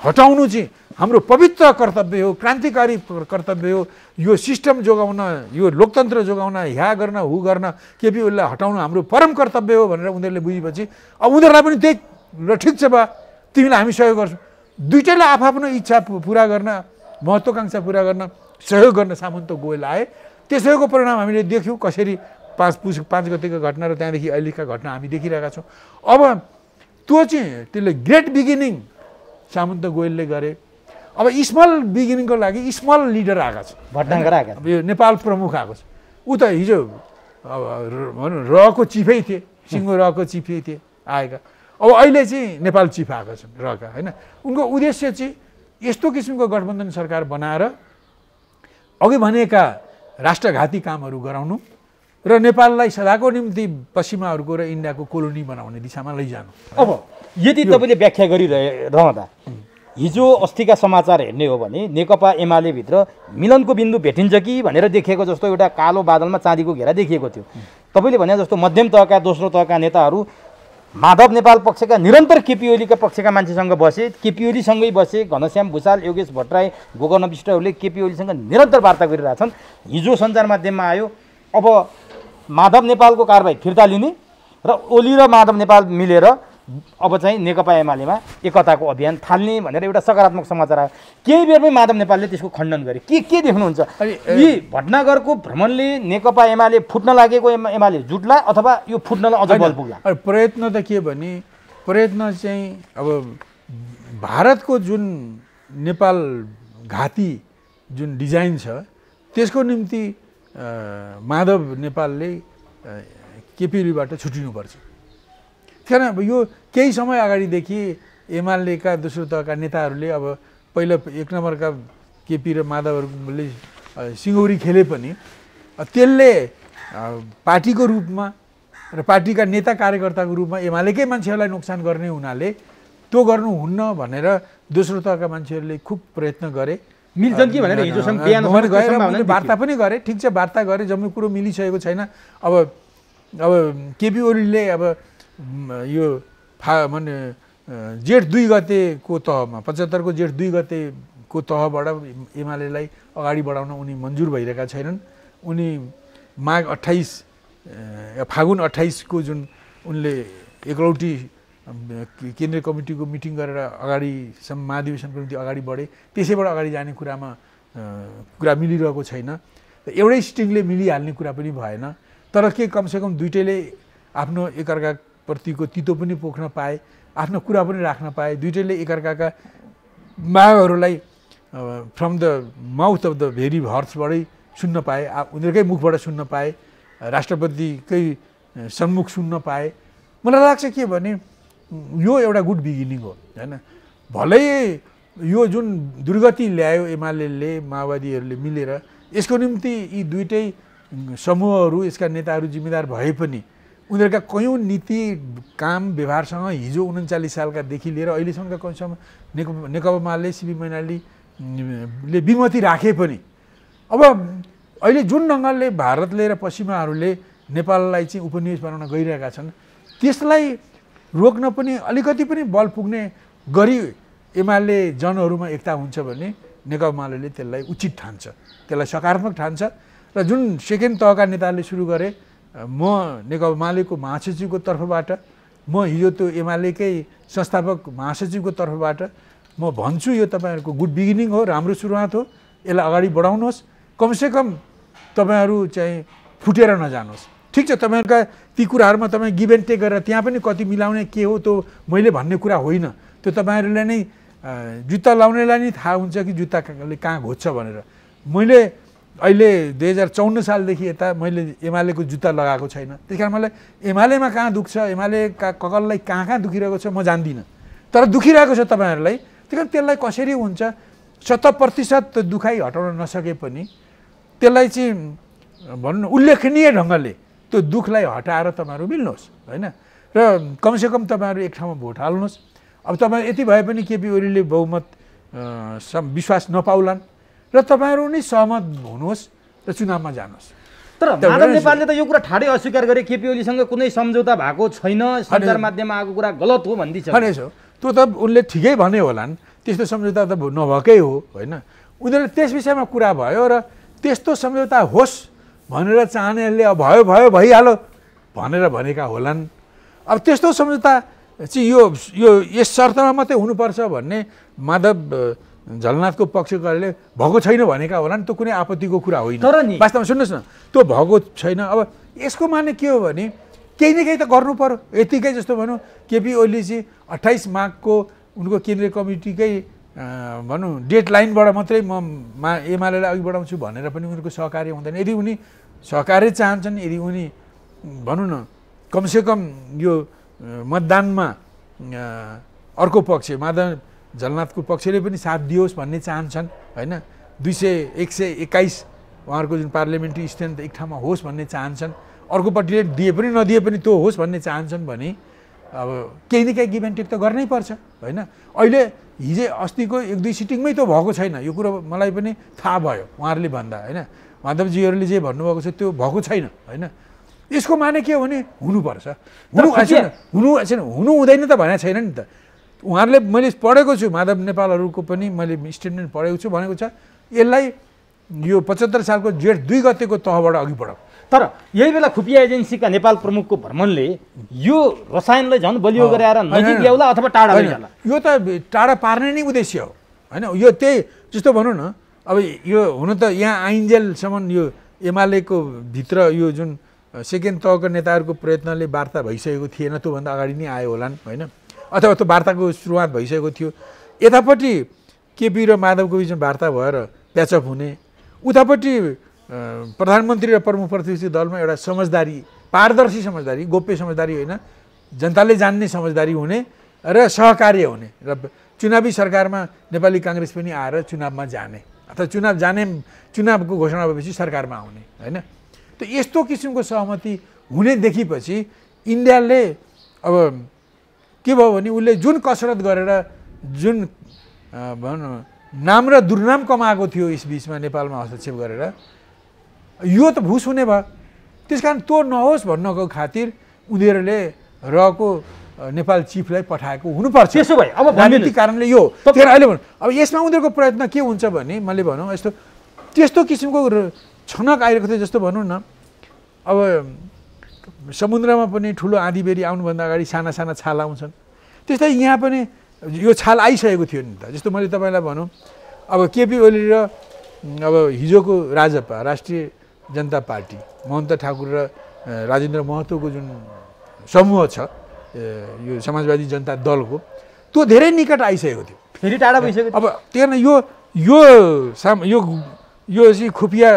[SPEAKER 1] हटाउनु चाहिँ हाम्रो पवित्र कर्तव्य हो, क्रान्तिकारी कर्तव्य हो। यो सिस्टम जोगाउन, यो लोकतन्त्र जोगाउन, ह्या गर्न हु गर्न केपी ओलीलाई हटाउनु हाम्रो परम कर्तव्य हो भनेर उनीहरूले बुझेपछि अब उनीहरूलाई पनि त्यही र ठिक छ बा तिमीलाई हामी सहयोग गर्छौँ। दुइटैले आफ्नो इच्छा पुरा गर्न, महत्त्वाकांक्षा पुरा गर्न सहयोग गर्न सामन्त गोयल आए। त्यसैको परिणाम हामीले देख्यौँ कसरी 5 गतेको घटना र त्यहाँदेखि अहिलेका घटना हामी देखिरहेका छौँ। अब त्यो चाहिँ त्यसले ग्रेट बिगिनिङ सामन्त गोयलले गरे। अब स्मल बिगिनिङको लागि स्मल लिडर आएको छ,
[SPEAKER 2] भटनागर आएको छ,
[SPEAKER 1] यो नेपाल प्रमुख आएको छ। ऊ त हिजो अब भनौँ रको चिफै थिए, सिङ्गो रको चिफै थिए आएका। अब अहिले चाहिँ नेपाल चिफ आएको छन् रका, होइन। उनको उद्देश्य चाहिँ यस्तो किसिमको गठबन्धन सरकार बनाएर अघि भनेका राष्ट्रघाती कामहरू गराउनु र नेपाललाई सदाको निम्ति पश्चिमाहरूको र इन्डियाको कोलोनी बनाउने दिशामा लैजानु।
[SPEAKER 2] अब यदि तपाईँले व्याख्या गरिरहँदा हिजो अस्तिका समाचार हेर्ने हो भने नेकपा एमाले भित्र मिलनको बिन्दु भेटिन्छ कि भनेर देखिएको जस्तो एउटा कालो बादलमा चाँदीको घेरा देखिएको थियो। तपाईँले भने जस्तो मध्यम तहका दोस्रो तहका नेताहरू माधव नेपाल पक्षका निरन्तर केपी ओलीका पक्षका मान्छेसँग बसे, केपी ओलीसँगै बसे। घनश्याम भुषाल, योगेश भट्टराई, गोकर्ण विष्टहरूले केपी ओलीसँग निरन्तर वार्ता गरिरहेछन्। हिजो सञ्चार माध्यममा आयो अब माधव नेपालको कारबाही फिर्ता लिने र ओली र माधव नेपाल मिलेर अब चाहिँ नेकपा एमालेमा एकताको अभियान थाल्ने भनेर एउटा सकारात्मक समाचार आयो। केही बेरमै माधव नेपालले त्यसको खण्डन गरे। के देख्नुहुन्छ? यी भटनागरको भ्रमणले नेकपा एमाले फुट्न लागेको एमाले जुट्ला अथवा यो फुट्नलाई अझ बल पुग्ला?
[SPEAKER 1] प्रयत्न त के भने प्रयत्न चाहिँ अब भारतको जुन नेपाल घाती जुन डिजाइन छ त्यसको निम्ति माधव नेपालले केपी ओलीबाट छुटिनुपर्छ। किन अब यो केही समय अगाडिदेखि एमालेका दोस्रो तहका नेताहरूले अब पहिला 1 नम्बरका केपी र माधवहरूले सिङ्गौरी खेले पनि त्यसले पार्टीको रूपमा र पार्टीका नेता कार्यकर्ताको रूपमा एमालेकै मान्छेहरूलाई नोक्सान गर्ने हुनाले त्यो गर्नुहुन्न भनेर दोस्रो तहका मान्छेहरूले खुब प्रयत्न गरे।
[SPEAKER 2] मिल्छन् कि भनेर हिजोसम्म बिहान
[SPEAKER 1] गएर वार्ता पनि गरे। ठिक छ, वार्ता गरे, जम्मै कुरो मिलिसकेको छैन। अब केपी ओलीले अब यो माने जेठ 2 गतेको तहमा 75 को जेठ 2 गतेको तहबाट एमालेलाई अगाडि बढाउन उनी मन्जुर भइरहेका छैनन्। उनी माघ 28 फागुन 28 को जुन उनले एकलौटी केन्द्रीय कमिटीको मिटिङ गरेर अगाडिसम्म महाधिवेशनको निम्ति अगाडि बढे, त्यसैबाट अगाडि जाने कुरा मिलिरहेको छैन। एउटै सिटिङले मिलिहाल्ने कुरा पनि भएन। तर के कमसेकम दुइटैले आफ्नो एकअर्का प्रतिको तितो पनि पोख्न पाए, आफ्नो कुरा पनि राख्न पाए। दुइटैले एकअर्काका मागहरूलाई from the mouth of the very हर्सबाटै सुन्न पाए, उनीहरूकै मुखबाट सुन्न पाए, राष्ट्रपतिकै सम्मुख सुन्न पाए। मलाई लाग्छ के भने यो एउटा गुड बिगिनिङ हो, होइन। भलै यो जुन दुर्गति ल्यायो एमाले माओवादीहरूले मिलेर, यसको निम्ति यी दुइटै समूहहरू यसका नेताहरू जिम्मेदार भए पनि उनीहरूका कयौँ नीति काम व्यवहारसँग हिजो 39 सालकादेखि लिएर अहिलेसम्मका कमसम्म नेकपा माले सीपी मैनालीले विमति राखे पनि अब अहिले जुन ढङ्गले भारतले र पश्चिमाहरूले नेपाललाई चाहिँ उपनिवेश बनाउन गइरहेका छन् त्यसलाई रोक्न पनि अलिकति पनि बल पुग्ने गरी एमाले जनहरूमा एकता हुन्छ भने नेकपा माले त्यसलाई उचित ठान्छ, त्यसलाई सकारात्मक ठान्छ। र जुन सेकेन्ड तहका नेताहरूले सुरु गरे, म नेकपा मालेको महासचिवको तर्फबाट, म हिजो त्यो एमालेकै संस्थापक महासचिवको तर्फबाट म भन्छु यो तपाईँहरूको गुड बिगिनिङ हो, राम्रो सुरुवात हो। यसलाई अगाडि बढाउनुहोस्। कमसेकम तपाईँहरू चाहिँ फुटेर नजानुहोस्। ठिक छ, तपाईँहरूका ती कुराहरूमा तपाईँ गिभ एन्ड टेक गरेर त्यहाँ पनि कति मिलाउने के हो त्यो मैले भन्ने कुरा होइन। त्यो तपाईँहरूले नै जुत्ता लाउनेलाई नै थाहा हुन्छ कि जुत्ताले कहाँ घोज्छ भनेर। मैले अहिले 2054 सालदेखि यता मैले एमालेको जुत्ता लगाएको छैन। त्यस कारण मलाई एमालेमा कहाँ दुख्छ, एमालेका ककललाई कहाँ दुखिरहेको छ म जान्दिनँ, तर दुखिरहेको छ तपाईँहरूलाई। त्यही कारण त्यसलाई कसरी हुन्छ 100% दुखाइ हटाउन नसके पनि त्यसलाई चाहिँ भनौँ न उल्लेखनीय ढङ्गले त्यो दुखलाई हटाएर तपाईँहरू मिल्नुहोस् होइन, र कमसेकम तपाईँहरू एक ठाउँमा भोट हाल्नुहोस्। अब तपाईँ यति भए पनि केपी ओलीले बहुमत विश्वास नपाउलान् र तपाईँहरू नै सहमत हुनुहोस् र चुनावमा जानुहोस्।
[SPEAKER 2] तर माधव नेपालले त यो कुरा ठाडै अस्वीकार गरे केपी ओलीसँग कुनै सम्झौता भएको छैन, सञ्चार माध्यममा आएको कुरा गलत हो भन्दैछ।
[SPEAKER 1] भनेछ त्यो त उनले ठिकै भने होलान्, त्यस्तो सम्झौता त नभएकै हो होइन। उनीहरूले त्यस विषयमा कुरा भयो र त्यस्तो सम्झौता होस् भनेर चाहनेहरूले अब भयो भयो भइहाल्यो भनेर भनेका होलान्। अब त्यस्तो सम्झौता चाहिँ यो यस शर्तमा मात्रै हुनुपर्छ भन्ने माधव झलनाथको पक्षकाले भएको छैन भनेका होलान्। त्यो कुनै आपत्तिको कुरा होइन।
[SPEAKER 2] तर नि
[SPEAKER 1] वास्तवमा सुन्नुहोस् न, त्यो भएको छैन। अब यसको माने के हो भने केही न केही त गर्नु पर्यो। यतिकै जस्तो भनौँ केपी ओली चाहिँ 28 माघको उनको केन्द्रीय कमिटीकै भनौँ डेडलाइनबाट मात्रै एमालेलाई अघि बढाउँछु भनेर पनि उनीहरूको सहकार्य हुँदैन। यदि उनी सहकार्य चाहन्छन्, यदि उनी भनौँ न कमसेकम यो मतदानमा अर्को पक्ष माधव झलनाथको पक्षले पनि साथ दियोस् भन्ने चाहन्छन् होइन, 121 उहाँहरूको जुन पार्लियामेन्ट्री स्ट्रेन्थ एक ठाउँमा होस् भन्ने चाहन्छन्, अर्कोपट्टिले दिए पनि नदिए पनि त्यो होस् भन्ने चाहन्छन् भने अब केही न केही गिभ एन्ड टेक त गर्नै पर्छ होइन। अहिले हिजो अस्तिको 1-2 सिटिङमै त भएको छैन, यो कुरो मलाई पनि थाहा भयो उहाँहरूले भन्दा होइन। माधवजीहरूले जे भन्नुभएको छ त्यो भएको छैन होइन। यसको माने के हो भने हुनुपर्छ, हुनु हुँदैन त भनेको छैन नि त। उहाँहरूले मैले पढेको छु, माधव नेपालहरूको पनि मैले स्टेटमेन्ट पढेको छु, भनेको छ यसलाई यो 75 सालको जेठ 2 गतेको तहबाट अघि बढाऊ।
[SPEAKER 2] तर यही बेला खुफिया एजेन्सीका नेपाल प्रमुखको भ्रमणले यो रसायनलाई झन् बलियो गराएर नजिक ल्याउला अथवा टाढा लैजाला,
[SPEAKER 1] यो त टाढा पार्ने नै उद्देश्य हो होइन। यो त्यही जस्तो भनौँ न, अब यो हुन त यहाँ आइन्जेलसम्म यो एमालेको भित्र यो जुन सेकेन्ड तहको नेताहरूको प्रयत्नले वार्ता भइसकेको थिएन, त्योभन्दा अगाडि नै आयो होलान् होइन, अथवा त्यो वार्ताको सुरुवात भइसकेको थियो। यतापट्टि केपी र माधवको बिचमा वार्ता भएर प्याचअप हुने, उतापट्टि प्रधानमन्त्री र प्रमुख प्रतिनिधि दलमा एउटा समझदारी, पारदर्शी समझदारी, गोप्य समझदारी होइन, जनताले जान्ने समझदारी हुने र सहकार्य हुने, र चुनावी सरकारमा नेपाली काङ्ग्रेस पनि आएर चुनावमा जाने अथवा चुनावको घोषणा भएपछि सरकारमा आउने होइन। त यस्तो किसिमको सहमति हुने देखिपछि इन्डियाले अब के भयो भने उसले जुन कसरत गरेर जुन भनौँ नाम र दुर्नाम कमाएको थियो यस बिचमा नेपालमा हस्तक्षेप गरेर, यो त भुस हुने भयो। त्यस कारण त्यो नहोस् भन्नको खातिर उनीहरूले रहेको नेपाल चिफलाई पठाएको हुनुपर्छ।
[SPEAKER 2] त्यसो भए अब
[SPEAKER 1] राजनीतिक कारणले यो अहिले अब यसमा उनीहरूको प्रयत्न के हुन्छ भने मैले भनौँ यस्तो त्यस्तो किसिमको छनक आइरहेको थियो। जस्तो भनौँ न, अब समुद्रमा पनि ठुलो आँधीबेरी आउनुभन्दा अगाडि साना साना छाल आउँछन्, त्यस्तै यहाँ पनि यो छाल आइसकेको थियो नि त। जस्तो मैले तपाईँलाई भनौँ, अब केपी ओली र अब हिजोको राजपा राष्ट्रिय जनता पार्टी महन्त ठाकुर र राजेन्द्र महतोको जुन समूह छ यो समाजवादी जनता दलको, त्यो धेरै निकट आइसकेको थियो,
[SPEAKER 2] फेरि टाढा भइसक्यो।
[SPEAKER 1] अब त्यही कारण यो चाहिँ खुफिया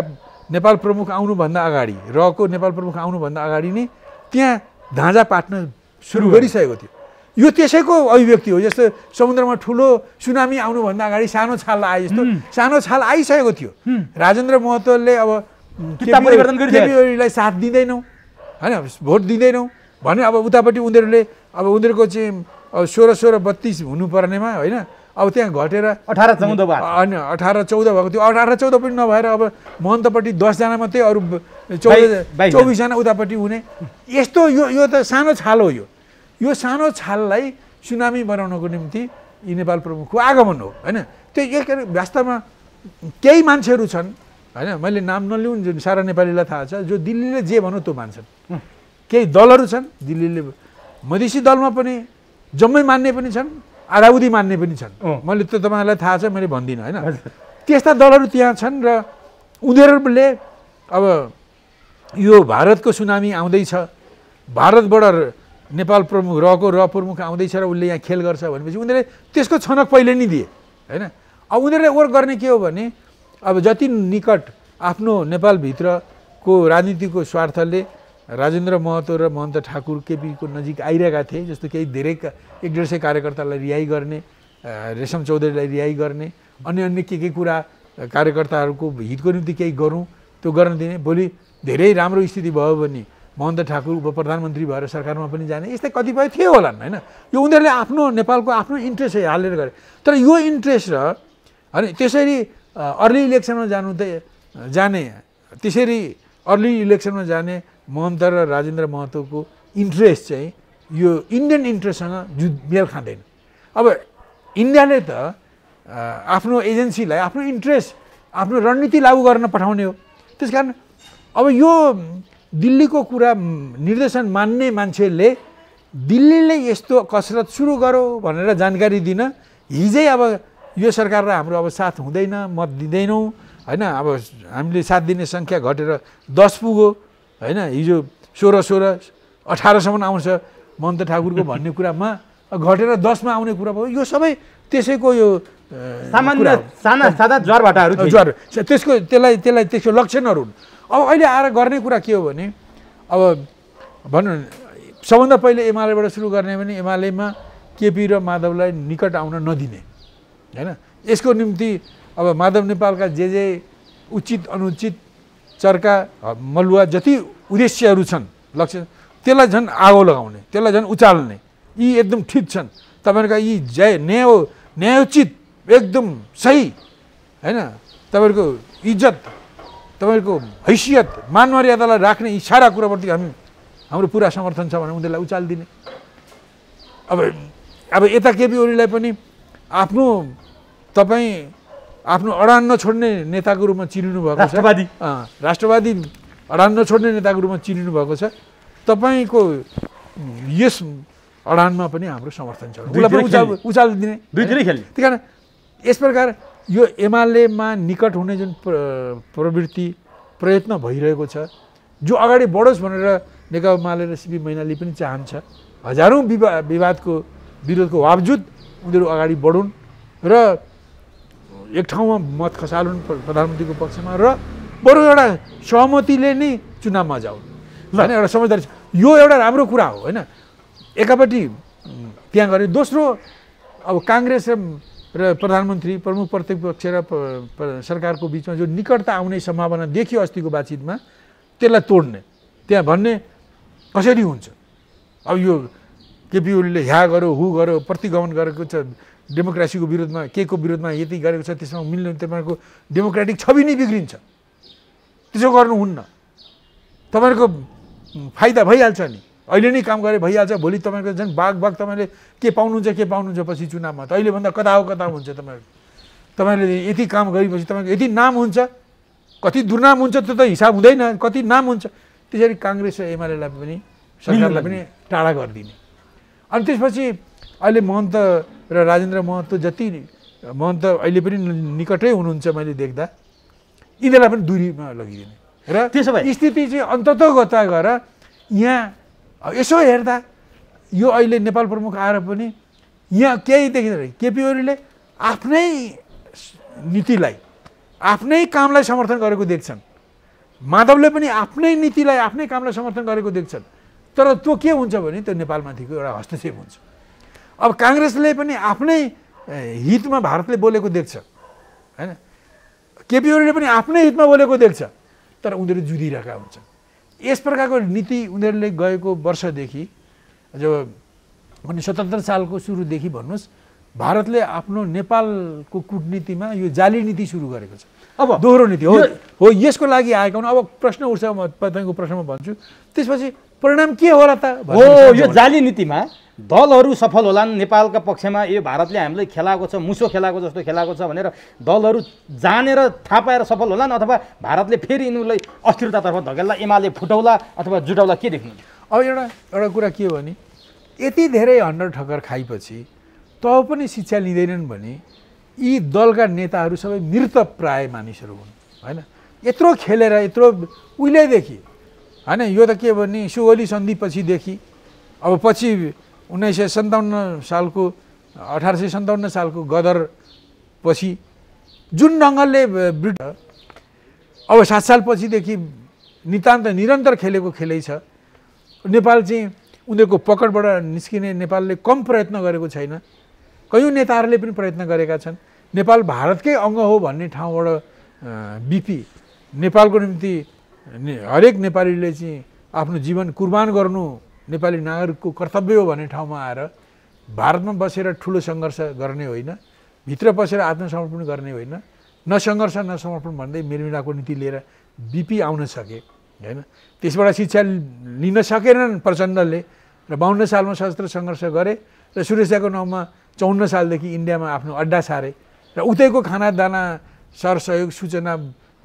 [SPEAKER 1] नेपाल प्रमुख आउनुभन्दा अगाडि रहेको नेपाल प्रमुख आउनुभन्दा अगाडि नै त्यहाँ धाँजा पाट्न सुरु गरिसकेको थियो। यो त्यसैको अभिव्यक्ति हो। जस्तो समुद्रमा ठुलो सुनामी आउनुभन्दा अगाडि सानो छाल आए जस्तो सानो छाल आइसकेको थियो। राजेन्द्र महतोले अब केपी ओलीलाई साथ दिँदैनौँ होइन, भोट दिँदैनौँ भने अब उतापट्टि उनीहरूले अब उनीहरूको चाहिँ 16-32 हुनुपर्नेमा होइन, अब त्यहाँ घटेर
[SPEAKER 2] 18-14 भयो
[SPEAKER 1] होइन, 18-14 भएको थियो। 18-14 पनि नभएर अब महन्तपट्टि 10 जना मात्रै, अरू 24 जना उतापट्टि हुने। यस्तो यो त सानो छाल हो। यो सानो छाललाई सुनामी बनाउनको निम्ति यी नेपाल प्रमुखको आगमन हो होइन। त्यो एक वास्तवमा केही मान्छेहरू छन् होइन, मैले नाम नलिउँ, जुन सारा नेपालीलाई थाहा छ, जो दिल्लीले जे भनौँ त्यो मान्छन्। केही दलहरू छन् दिल्लीले मधेसी दलमा पनि जम्मै मान्ने पनि छन्, आधाउधी मान्ने पनि छन्। मैले त्यो तपाईँहरूलाई थाहा छ, मैले भन्दिनँ होइन। त्यस्ता दलहरू त्यहाँ छन् र उनीहरूले अब यो भारतको सुनामी आउँदैछ, भारतबाट नेपाल प्रमुख प्रमुख आउँदैछ र उसले यहाँ खेल गर्छ भनेपछि उनीहरूले त्यसको छनक पहिले नै दिए होइन। अब उनीहरूले ओर गर्ने के हो भने अब जति निकट आफ्नो नेपालभित्रको राजनीतिको स्वार्थले राजेन्द्र महतो र महन्त ठाकुर केपीको नजिक आइरहेका थिए। जस्तो केही धेरै 150 कार्यकर्तालाई रिहाई गर्ने, रेशम चौधरीलाई रिहाई गर्ने, अन्य के कुरा कार्यकर्ताहरूको हितको निम्ति केही गरौँ त्यो गर्न दिने। भोलि धेरै राम्रो स्थिति भयो भने महन्त ठाकुर उप प्रधानमन्त्री भएर सरकारमा पनि जाने, यस्तै कतिपय थियो होलान् होइन। यो उनीहरूले आफ्नो नेपालको आफ्नो इन्ट्रेस्ट हालेर गरे। तर यो इन्ट्रेस्ट र अनि त्यसरी अर्ली इलेक्सनमा जाने त्यसरी अर्ली इलेक्सनमा जाने महन्त र राजेन्द्र महतोको इन्ट्रेस्ट चाहिँ यो इन्डियन इन्ट्रेस्टसँग मेल खाँदैन। अब इन्डियाले त आफ्नो एजेन्सीलाई आफ्नो इन्ट्रेस्ट आफ्नो रणनीति लागू गर्न पठाउने हो। त्यसकारण अब यो दिल्लीको कुरा निर्देशन मान्ने मान्छेले दिल्लीले यस्तो कसरत सुरु गर्यो भनेर जानकारी दिन हिजै अब यो सरकार र हाम्रो अब साथ हुँदैन, मत दिँदैनौँ होइन। अब हामीले साथ दिने सङ्ख्या घटेर 10 पुग्यो होइन। हिजो 16, 18सम्म आउँछ महन्त ठाकुरको भन्ने कुरामा घटेर 10मा आउने कुरा भयो। यो सबै त्यसैको यो
[SPEAKER 2] सामान्य सादा ज्वरभाटाहरू
[SPEAKER 1] ज्वरो त्यसको लक्षणहरू हुन्। अब अहिले आएर गर्ने कुरा के हो भने अब भनौँ सबभन्दा पहिले एमालेबाट सुरु गर्ने भने एमालेमा केपी र माधवलाई निकट आउन नदिने होइन। यसको निम्ति अब माधव नेपालका जे उचित अनुचित चर्का मलुवा जति उद्देश्यहरू छन् लक्ष्य त्यसलाई झन् आगो लगाउने, त्यसलाई झन् उचाल्ने, यी एकदम ठिक छन्। तपाईँहरूका यी न्यायोचित एकदम सही होइन। तपाईँहरूको इज्जत, तपाईँहरूको हैसियत, मान मर्यादालाई राख्ने यी सारा कुराप्रति हाम्रो पुरा समर्थन छ भने उनीहरूलाई उचालिदिने। अब यता केपी ओलीलाई पनि तपाईँ आफ्नो अडान नछोड्ने नेताको रूपमा चिनिनु भएको छ। राष्ट्रवादी अडान नछोड्ने नेताको रूपमा चिनिनु भएको छ। तपाईँको यस अडानमा पनि हाम्रो समर्थन छ, उसलाई पनि उचालिदिने
[SPEAKER 2] दुईतिरै खेल्ने।
[SPEAKER 1] त्यही कारण यस प्रकार यो एमालेमा निकट हुने जुन प्रवृत्ति प्रयत्न भइरहेको छ, जो अगाडि बढोस् भनेर नेकपा एमाले र सीपी मैनाली पनि चाहन्छ। हजारौँ विवादको विरोधको बावजुद उनीहरू अगाडि बढुन् र एक ठाउँमा मत खसालुन् प्रधानमन्त्रीको पक्षमा र बरु एउटा सहमतिले नै चुनावमा जाउन् होइन। एउटा समझदारी यो एउटा राम्रो कुरा हो होइन। एकापट्टि त्यहाँ गरे, दोस्रो अब काङ्ग्रेस र प्रधानमन्त्री प्रमुख प्रतिपक्ष र सरकारको बिचमा जो निकटता आउने सम्भावना देखियो अस्तिको बातचितमा, त्यसलाई तोड्ने, त्यहाँ भन्ने कसरी हुन्छ। अब यो केपी ओलीले ह्या गर्यो हु गर्यो प्रतिगमन गरेको छ, डेमोक्रेसीको विरोधमा के को विरोधमा यति गरेको छ, त्यसमा मिल्ने तपाईँहरूको डेमोक्रेटिक छवि नै बिग्रिन्छ। त्यसो गर्नुहुन्न। तपाईँहरूको फाइदा भइहाल्छ नि, अहिले नै काम गरे भइहाल्छ। भोलि तपाईँको झन् बाघ तपाईँले के पाउनुहुन्छ पछि चुनावमा त अहिलेभन्दा कता हुन्छ। तपाईँले यति काम गरेपछि तपाईँको यति नाम हुन्छ, कति दुर्नाम हुन्छ त्यो त हिसाब हुँदैन, कति नाम हुन्छ। त्यसरी काङ्ग्रेस र एमालेलाई पनि सरकारलाई पनि टाढा गरिदिने। अनि त्यसपछि अहिले महन्त र राजेन्द्र महतो महन्त अहिले पनि निकटै हुनुहुन्छ मैले देख्दा, यिनीहरूलाई पनि दूरीमा लगिदिने र
[SPEAKER 2] त्यसो भए
[SPEAKER 1] स्थिति चाहिँ अन्ततगता गएर यहाँ यसो हेर्दा यो अहिले नेपाल प्रमुख आएर पनि यहाँ केही देखिँदैन। केपी ओलीले आफ्नै नीतिलाई आफ्नै कामलाई समर्थन गरेको देख्छन्, माधवले पनि आफ्नै नीतिलाई आफ्नै कामलाई समर्थन गरेको देख्छन्। तर त्यो के हुन्छ भने त्यो नेपालमाथिको एउटा हस्तक्षेप हुन्छ। अब काङ्ग्रेसले पनि आफ्नै हितमा भारतले बोलेको देख्छ होइन। केपी ओलीले पनि आफ्नै हितमा बोलेको देख्छ, तर उनीहरू जुधिरहेका हुन्छन्। यस प्रकारको नीति उनीहरूले गएको वर्षदेखि जो 1977 सालको सुरुदेखि भन्नुहोस्, भारतले आफ्नो नेपालको कूटनीतिमा यो जाली नीति सुरु गरेको छ। अब दोहोरो नीति हो यसको लागि आएको अब प्रश्न उठ्छ। म तपाईँको प्रश्नमा भन्छु, त्यसपछि परिणाम के होला त
[SPEAKER 2] हो। यो जाली नीतिमा दलहरू सफल होलान्, नेपालका पक्षमा यो भारतले हामीलाई खेलाएको छ, मुसो खेलाएको जस्तो खेलाएको छ भनेर दलहरू जानेर थाहा पाएर सफल होलान्, अथवा भारतले फेरि यिनीहरूलाई अस्थिरतातर्फ धकेल्ला, एमाले फुटाउला अथवा जुटाउला, के देख्नु?
[SPEAKER 1] अब एउटा कुरा के हो भने यति धेरै हन्डर ठक्कर खाएपछि तब पनि शिक्षा लिँदैनन् भने यी दलका नेताहरू सबै मृतप्राय मानिसहरू हुन् होइन। यत्रो खेलेर यत्रो उहिलेदेखि होइन। यो त के भने सुगौली सन्धि पछिदेखि अब पछि 1957 सालको 1857 सालको गदर पछि जुन ढङ्गले अब 7 सालपछिदेखि नितान्त निरन्तर खेलेको खेलै छ। नेपाल चाहिँ उनीहरूको पकडबाट निस्किने नेपालले कम प्रयत्न गरेको छैन। कयौँ नेताहरूले पनि प्रयत्न गरेका छन्। नेपाल भारतकै अङ्ग हो भन्ने ठाउँबाट बिपी नेपालको निम्ति हरेक नेपालीले चाहिँ आफ्नो जीवन कुर्बान गर्नु नेपाली नागरिकको कर्तव्य हो भन्ने ठाउँमा आएर भारतमा बसेर ठुलो सङ्घर्ष गर्ने होइन, भित्र बसेर आत्मसमर्पण गर्ने होइन, न सङ्घर्ष न समर्पण भन्दै मेलमिलापको नीति लिएर बिपी आउन सके होइन। त्यसबाट शिक्षा लिन सकेनन् प्रचण्डले र 52 सालमा सशस्त्र सङ्घर्ष गरे र सुरक्षाको नाउँमा 54 सालदेखि इन्डियामा आफ्नो अड्डा सारे र उतैको खानादाना सरसहयोग सूचना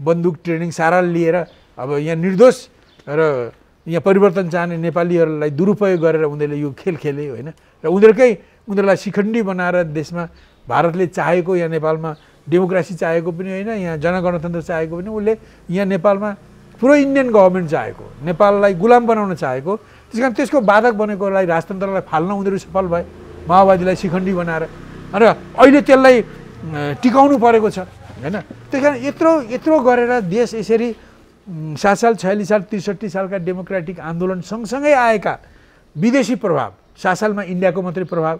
[SPEAKER 1] बन्दुक ट्रेनिङ सारा लिएर अब यहाँ निर्दोष र यहाँ परिवर्तन चाहने नेपालीहरूलाई दुरुपयोग गरेर उनीहरूले यो खेल खेले होइन। र उनीहरूलाई शिखण्डी बनाएर देशमा भारतले चाहेको यहाँ नेपालमा डेमोक्रेसी चाहेको पनि होइन, यहाँ जनगणतन्त्र चाहेको पनि, उसले यहाँ नेपालमा पुरो इन्डियन गभर्मेन्ट चाहेको, नेपाललाई गुलाम बनाउन चाहेको। त्यस कारण त्यसको बाधक बनेकोलाई राजतन्त्रलाई फाल्न उनीहरू सफल भए, माओवादीलाई शिखण्डी बनाएर। र अहिले त्यसलाई टिकाउनु परेको छ होइन। त्यस कारण यत्रो गरेर देश यसरी 7 साल 46 साल 63 सालका डेमोक्रेटिक आन्दोलन सँगसँगै आएका विदेशी प्रभाव, 7 सालमा इन्डियाको मात्रै प्रभाव,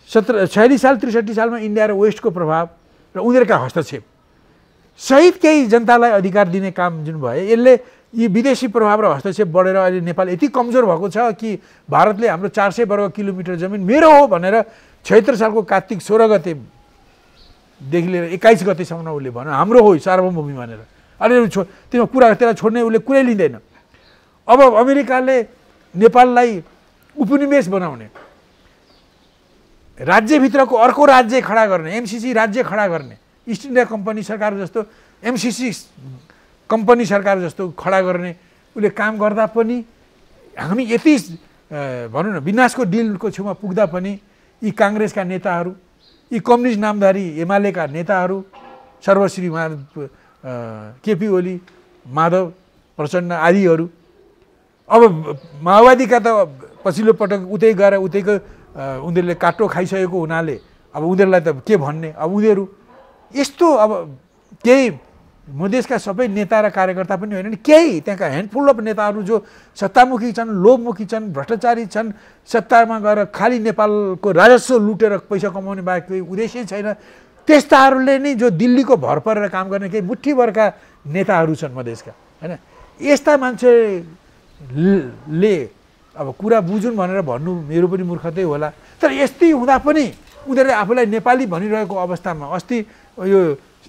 [SPEAKER 1] 46 साल 63 सालमा इन्डिया र वेस्टको प्रभाव र उनीहरूका हस्तक्षेप सहित केही जनतालाई अधिकार दिने काम जुन भयो, यसले यी विदेशी प्रभाव र हस्तक्षेप बढेर अहिले नेपाल यति कमजोर भएको छ कि भारतले हाम्रो 400 वर्ग किलोमिटर जमिन मेरो हो भनेर 76 सालको कार्तिक 16 गतेदेखि लिएर 21 गतेसम्म उसले भन्यो हाम्रो हो सार्वभौमभूमि भनेर। अनि त्यो कुरा त्यसलाई छोड्ने उसले कुरै लिँदैन। अब अमेरिकाले नेपाललाई उपनिवेश बनाउने, राज्यभित्रको अर्को राज्य खडा गर्ने, एमसिसी राज्य खडा गर्ने, इस्ट इन्डिया कम्पनी सरकार जस्तो एमसिसी कम्पनी सरकार जस्तो खडा गर्ने उसले काम गर्दा पनि हामी यति भनौँ न विनाशको डिलको छेउमा पुग्दा पनि यी काङ्ग्रेसका नेताहरू, यी कम्युनिस्ट नामधारी एमालेका नेताहरू, सर्वश्री केपी ओली, माधव प्रचण्ड आदिहरू, अब माओवादीका त पछिल्लो पटक उतै गएर उतैको उनीहरूले काटो खाइसकेको हुनाले अब उनीहरूलाई त के भन्ने। अब उनीहरू यस्तो अब केही मधेसका सबै नेता र कार्यकर्ता पनि होइन, केही त्यहाँका ह्यान्डफुल अफ नेताहरू जो सत्तामुखी छन्, लोभमुखी छन्, भ्रष्टाचारी छन्, सत्तामा गएर खालि नेपालको राजस्व लुटेर पैसा कमाउने बाहेक केही उद्देश्य छैन, त्यस्ताहरूले नै जो दिल्लीको भर परेर काम गर्ने केही मुठ्ठीभरका नेताहरू छन् मधेसका होइन। यस्ता मान्छेले अब कुरा बुझुन् भनेर भन्नु मेरो पनि मूर्खतै होला। तर यस्तै हुँदा पनि उनीहरूले आफूलाई नेपाली भनिरहेको अवस्थामा अस्ति यो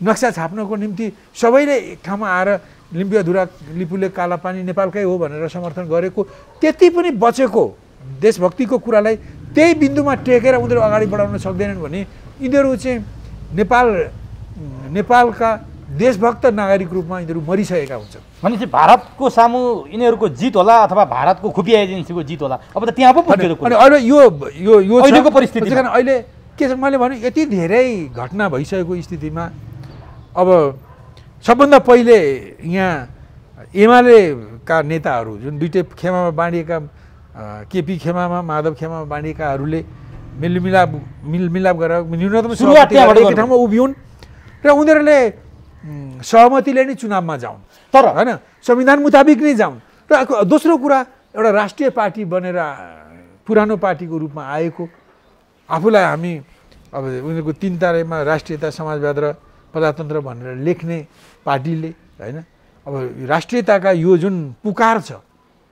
[SPEAKER 1] नक्सा छाप्नको निम्ति सबैले एक ठाउँमा आएर लिम्पियाधुरा लिपुले कालापानी नेपालकै हो भनेर समर्थन गरेको, त्यति पनि बचेको देशभक्तिको कुरालाई त्यही बिन्दुमा टेकेर उनीहरू अगाडि बढाउन सक्दैनन् भने यिनीहरू चाहिँ नेपालका देशभक्त नागरिक रूपमा यिनीहरू मरिसकेका हुन्छन्।
[SPEAKER 2] भनेपछि भारतको सामु यिनीहरूको जित होला अथवा भारतको खुफिया एजेन्सीको जित होला। अब त त्यहाँ पो पुग्यो।
[SPEAKER 1] अनि अहिले यो
[SPEAKER 2] अहिलेको परिस्थिति
[SPEAKER 1] कारण अहिले के छ मैले भने यति धेरै घटना भइसकेको स्थितिमा अब सबभन्दा पहिले यहाँ एमालेका नेताहरू जुन दुईटै खेमामा बाँडिएका केपी खेमामा माधव खेमामा बाँडिएकाहरूले मिलमिलाप गरेर न्यूनतम एक ठाउँमा उभिउन् र उनीहरूले सहमतिले नै चुनावमा जाउन्,
[SPEAKER 2] तर
[SPEAKER 1] होइन संविधान मुताबिक नै जाउन्। र दोस्रो कुरा एउटा राष्ट्रिय पार्टी बनेर पुरानो पार्टीको रूपमा आएको आफूलाई हामी अब उनीहरूको 3 तारेमा राष्ट्रियता समाजवाद र प्रजातन्त्र भनेर लेख्ने पार्टीले होइन अब राष्ट्रियताका यो जुन पुकार छ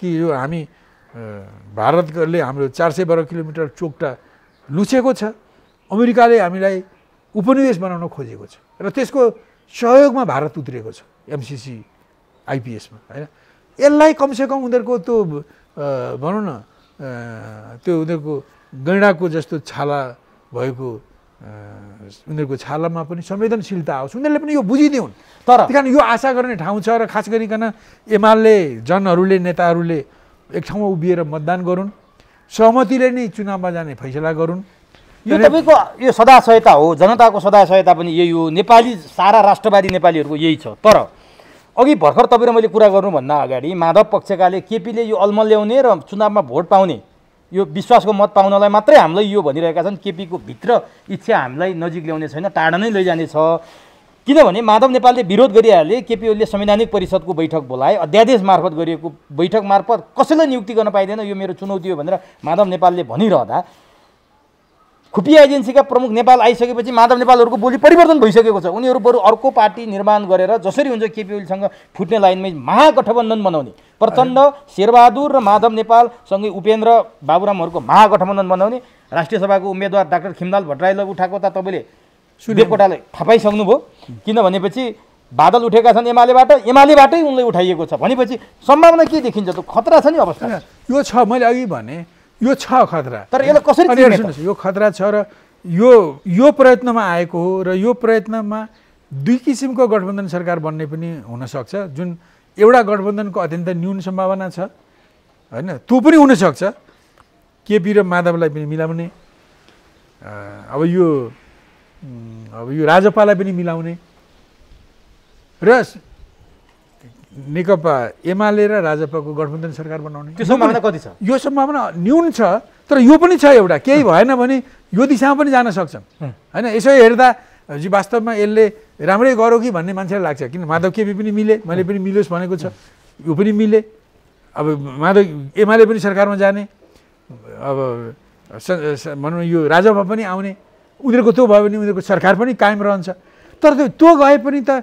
[SPEAKER 1] कि यो हामी भारतले हाम्रो 400 वर्ग किलोमिटर चोकटा लुचेको छ, अमेरिकाले हामीलाई उपनिवेश बनाउन खोजेको छ र त्यसको सहयोगमा भारत उत्रेको छ एमसिसी आइपिएसमा होइन। यसलाई कमसेकम उनीहरूको त्यो भनौँ न त्यो उनीहरूको गैँडाको जस्तो छाला भएको उनीहरूको छालामा पनि संवेदनशीलता आओस्, उनीहरूले पनि यो बुझिदिउन्।
[SPEAKER 2] तर
[SPEAKER 1] त्यही कारण यो आशा गर्ने ठाउँ छ र खास गरिकन एमाले जनहरूले नेताहरूले एक ठाउँमा उभिएर मतदान गरून्, सहमतिले नै चुनावमा जाने फैसला गरून्।
[SPEAKER 2] यो तपाईँको यो सदाशयता हो, जनताको सदाशयता पनि यही हो, नेपाली सारा राष्ट्रवादी नेपालीहरूको यही छ। तर अघि भर्खर तपाईँ र मैले कुरा गर्नुभन्दा अगाडि माधव पक्षकाले केपीले यो अलमल ल्याउने र चुनावमा भोट पाउने यो विश्वासको मत पाउनलाई मात्रै हामीलाई यो भनिरहेका छन्, केपीको भित्र इच्छा हामीलाई नजिक ल्याउने छैन, टाढा नै लैजाने छ। किनभने माधव नेपालले विरोध गरिहाले केपी ओलीले संवैधानिक परिषदको बैठक बोलाए, अध्यादेश मार्फत गरिएको बैठक मार्फत कसैलाई नियुक्ति गर्न पाइँदैन, यो मेरो चुनौती हो भनेर माधव नेपालले भनिरहँदा खुफिया एजेन्सीका प्रमुख नेपाल आइसकेपछि माधव नेपालहरूको बोली परिवर्तन भइसकेको छ। उनीहरू बरु अर्को पार्टी निर्माण गरेर जसरी हुन्छ केपी ओलीसँग फुट्ने लाइनमै महागठबन्धन बनाउने, प्रचण्ड, शेरबहादुर र माधव नेपालसँगै उपेन्द्र बाबुरामहरूको महागठबन्धन बनाउने। राष्ट्रिय सभाको उम्मेदवार डाक्टर खिमलाल भट्टराईलाई उठाएको त तपाईँले देवकोटालाई थाहा पाइसक्नुभयो। किनभनेपछि बादल उठेका छन् एमालेबाटै उनलाई उठाइएको छ भनेपछि सम्भावना के देखिन्छ? त खतरा छ नि अवस्था।
[SPEAKER 1] यो छ, मैले अघि भने यो छ खतरा,
[SPEAKER 2] तर यसलाई कसरी
[SPEAKER 1] सुन्नुहोस्, यो खतरा छ र यो प्रयत्नमा आएको हो र यो प्रयत्नमा दुई किसिमको गठबन्धन सरकार बन्ने पनि हुनसक्छ। जुन एउटा गठबन्धनको अत्यन्त न्यून सम्भावना छ होइन, त्यो पनि हुनसक्छ, केपी र माधवलाई पनि मिलाउने, अब यो राजपालाई पनि मिलाउने र नेकपा एमाले र राजपाको गठबन्धन सरकार बनाउने।
[SPEAKER 2] त्यो सम्भावना कति छ?
[SPEAKER 1] यो सम्भावना न्यून छ, तर यो पनि छ एउटा, केही भएन भने यो दिशामा पनि जान सक्छन् होइन। यसो हेर्दा वास्तवमा यसले राम्रै गरौँ कि भन्ने मान्छेलाई लाग्छ, किन माधव केपी पनि मिले, मैले पनि मिलोस् भनेको छ, यो पनि मिले, अब माधव एमाले पनि सरकारमा जाने, अब भनौँ यो राजपा पनि आउने, उनीहरूको त्यो भयो भने उनीहरूको सरकार पनि कायम रहन्छ। तर त्यो गए पनि त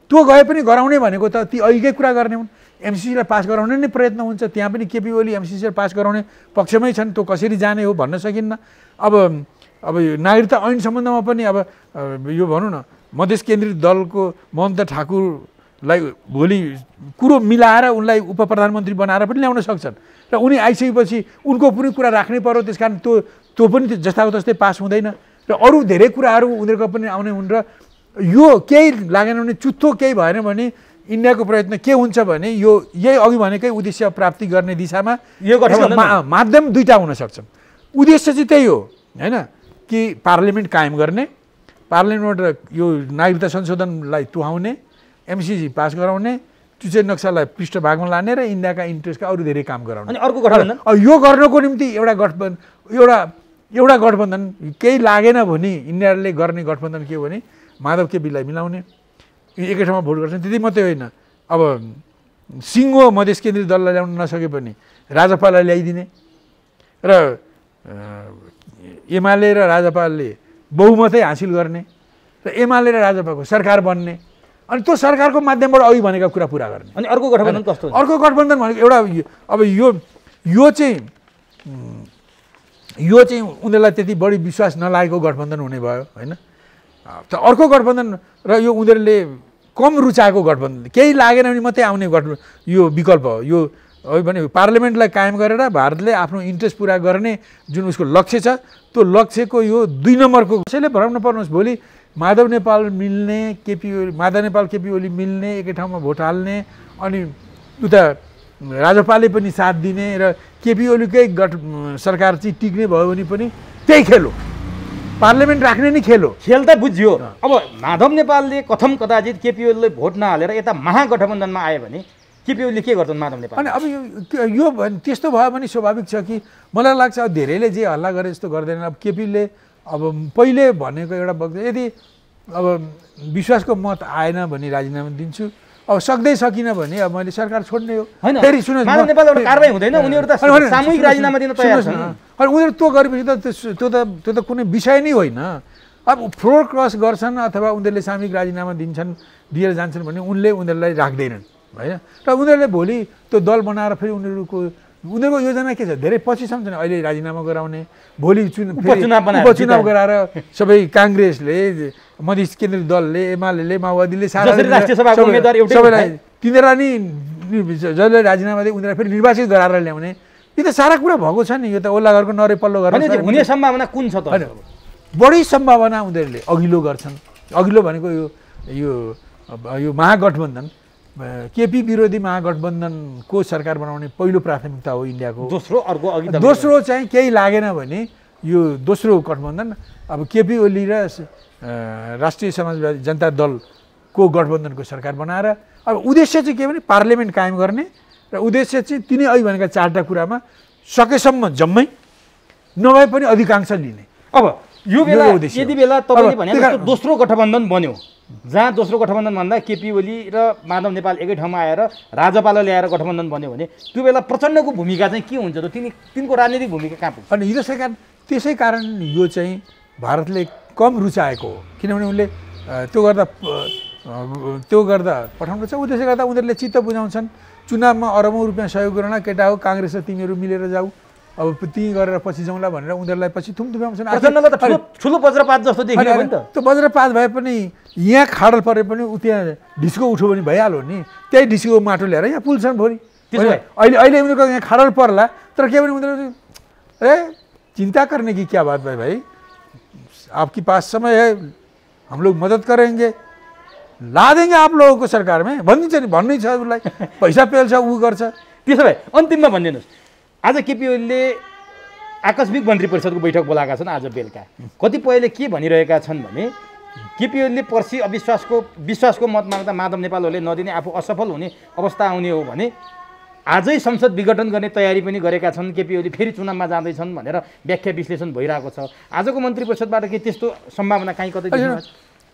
[SPEAKER 1] त्यो गए पनि गराउने भनेको त ती अघिकै कुरा गर्ने हुन्। एमसिसीलाई पास गराउने नै प्रयत्न हुन्छ, त्यहाँ पनि केपी ओली एमसिसीलाई पास गराउने पक्षमै छन्, त्यो कसरी जाने हो भन्न सकिन्न। अब नागरिकता ऐन सम्बन्धमा पनि अब यो भनौँ न मधेस केन्द्रित दलको महन्त ठाकुरलाई भोलि कुरो मिलाएर उनलाई उप प्रधानमन्त्री बनाएर पनि ल्याउन सक्छन् र उनी आइसकेपछि उनको पनि कुरा राख्नै पर्यो, त्यस कारण त्यो पनि जस्ताको तस्तै पास हुँदैन र अरू धेरै कुराहरू उनीहरूको पनि आउने हुन्। र यो केही लागेन भने, चुत्तो केही भएन भने इन्डियाको प्रयत्न के हुन्छ भने यही अघि भनेकै उद्देश्य प्राप्ति गर्ने दिशामा यो माध्यम दुईवटा हुनसक्छ। उद्देश्य चाहिँ त्यही हो होइन, कि पार्लियामेन्ट कायम गर्ने, पार्लियामेन्टबाट यो नागरिकता संशोधनलाई तुहाउने, एमसिसी पास गराउने, चुचे नक्सालाई पृष्ठभागमा लाने र इन्डियाका इन्ट्रेस्टका अरू धेरै काम गराउने।
[SPEAKER 2] अनि अर्को गठबन्धन
[SPEAKER 1] यो गर्नको निम्ति एउटा गठबन्धन केही लागेन भने इन्डियाले गर्ने गठबन्धन के हो भने माधव केपीलाई मिलाउने, एकै ठाउँमा भोट गर्छन्। त्यति मात्रै होइन, अब सिङ्गो मधेस केन्द्रित दललाई ल्याउन नसके पनि राजपालाई ल्याइदिने र एमाले र राजपाले बहुमतै हासिल गर्ने र एमाले र राजपाको सरकार बन्ने, अनि त्यो सरकारको माध्यमबाट अघि भनेका कुरा पुरा गर्ने।
[SPEAKER 2] अनि अर्को गठबन्धन कस्तो?
[SPEAKER 1] अर्को गठबन्धन भनेको एउटा अब यो चाहिँ उनीहरूलाई त्यति बढी विश्वास नलागेको गठबन्धन हुने भयो होइन। त अर्को गठबन्धन र यो उनीहरूले कम रुचाएको गठबन्धन, केही लागेन भने मात्रै आउने यो विकल्प हो। यो भने पार्लियामेन्टलाई कायम गरेर भारतले आफ्नो इन्ट्रेस्ट पुरा गर्ने जुन उसको लक्ष्य छ, त्यो लक्ष्यको यो 2 नम्बरको। कसैले भ्रम नपर्नुहोस्, भोलि माधव नेपाल मिल्ने, माधव नेपाल केपी ओली मिल्ने, एकै ठाउँमा भोट हाल्ने, अनि उता राजपाले पनि साथ दिने र केपी ओलीकै सरकार चाहिँ टिक्ने भयो भने पनि त्यही खेल हो, पार्लियामेन्ट राख्ने नै खेल हो।
[SPEAKER 2] खेल त बुझ्यो। अब माधव नेपालले कथम कदाचित केपी ओलीलाई भोट नहालेर यता महागठबन्धनमा आयो भने केपी ओलीले के गर्छन् माधव नेपाल?
[SPEAKER 1] अनि अब यो त्यस्तो भयो भने स्वाभाविक छ कि मलाई लाग्छ अब धेरैले जे हल्ला गरे जस्तो गर्दैन। अब केपीले अब पहिले भनेको एउटा वक्तव्य, यदि अब विश्वासको मत आएन भने राजीनामा दिन्छु, अब सक्दै सकिनँ भने अब मैले सरकार छोड्ने हो।
[SPEAKER 2] फेरि सुन्नुहोस्, माधव नेपालबाट कारबाही हुँदैन, उनीहरू त सामूहिक राजीनामा दिन तयार छन्।
[SPEAKER 1] अनि उनीहरू त्यो गरेपछि त त्यो त कुनै विषय नै होइन। अब फ्लोर क्रस गर्छन् अथवा उनीहरूले सामूहिक राजीनामा दिएर जान्छन् भने उनीहरूलाई राख्दैनन् होइन। र उनीहरूले भोलि त्यो दल बनाएर फेरि उनीहरूको योजना के छ, धेरै पछि सम्झने, अहिले राजीनामा गराउने, भोलि उपचुनाव गराएर सबै काङ्ग्रेसले, मधेस केन्द्रित दलले, एमाले, माओवादीले सबैलाई तिनीहरूलाई नि जसले राजीनामा दिए उनीहरूलाई फेरि निर्वाचित गराएर ल्याउने, यो त सारा कुरा भएको छ नि। यो त ओल्ला घरको नरे पल्लो घर
[SPEAKER 2] हुने सम्भावना कुन छ त?
[SPEAKER 1] बढी सम्भावना उनीहरूले अघिल्लो गर्छन्। अघिल्लो भनेको यो महागठबन्धन, केपी विरोधी महागठबन्धनको सरकार बनाउने पहिलो प्राथमिकता हो इन्डियाको। दोस्रो चाहिँ केही लागेन भने यो दोस्रो गठबन्धन अब केपी ओली र राष्ट्रिय समाजवादी जनता दलको गठबन्धनको सरकार बनाएर, अब उद्देश्य चाहिँ के भने पार्लियामेन्ट कायम गर्ने र उद्देश्य चाहिँ तिनै अघि भनेका 4टा कुरामा सकेसम्म जम्मै नभए पनि अधिकांश लिने।
[SPEAKER 2] अब यो बेला यति बेला तपाईँले भने जस्तो दोस्रो गठबन्धन बन्यो, जहाँ दोस्रो गठबन्धन भन्दा केपी ओली र माधव नेपाल एकै ठाउँमा आएर राजपाल ल्याएर गठबन्धन बन्यो भने त्यो बेला प्रचण्डको भूमिका चाहिँ के हुन्छ त? तिनको राजनीतिक भूमिका कहाँ पुग्छ?
[SPEAKER 1] अनि त्यसै कारण यो चाहिँ भारतले कम रुचाएको हो, किनभने उनले त्यो गर्दा पठाउनु छ। त्यसले गर्दा उनीहरूले चित्त बुझाउँछन्, चुनावमा अरबौँ रुपियाँ सहयोग गर्न केटा हो काङ्ग्रेस र तिमीहरू मिलेर जाऊ, अब त्यहीँ गरेर पछि जाउँला भनेर उनीहरूलाई पछि थुम्थुम्याउँछन्।
[SPEAKER 2] प्रचण्डलाई त ठुलो वज्रपात जस्तो देखियो नि त।
[SPEAKER 1] त्यो वज्रपात भए पनि यहाँ खाडल परे पनि ऊ त्यहाँ ढिस्को उठ्यो भने भइहाल्यो नि, त्यही ढिस्को माटो ल्याएर यहाँ पुल्छन् भोलि। अहिले उनीहरूको यहाँ खाडल पर्ला, तर के भने उनीहरू चिंता करने की क्या बात भाई, आपके पास समय है, हम लोग मदद करेंगे, ला देंगे आप लोगों को सरकार में भनिदिन्छ नि, भन्नै छ उसलाई, पैसा पेल्छ ऊ गर्छ।
[SPEAKER 2] त्यसो भए अन्तिममा भनिदिनुहोस्, आज केपी ओलीले आकस्मिक मन्त्री परिषदको बैठक बोलाएका छन् आज बेलुका। कतिपयले के भनिरहेका छन् भने केपी ओलीले पर्सि विश्वासको मत माग्दा माधव नेपालहरूले नदिने, आफू असफल हुने अवस्था आउने हो भने आजै संसद विघटन गर्ने तयारी पनि गरेका छन्, केपी ओली फेरि चुनावमा जाँदैछन् भनेर व्याख्या विश्लेषण भइरहेको छ। आजको मन्त्री परिषदबाट के त्यस्तो सम्भावना कहीँ कतै देखिन्छ?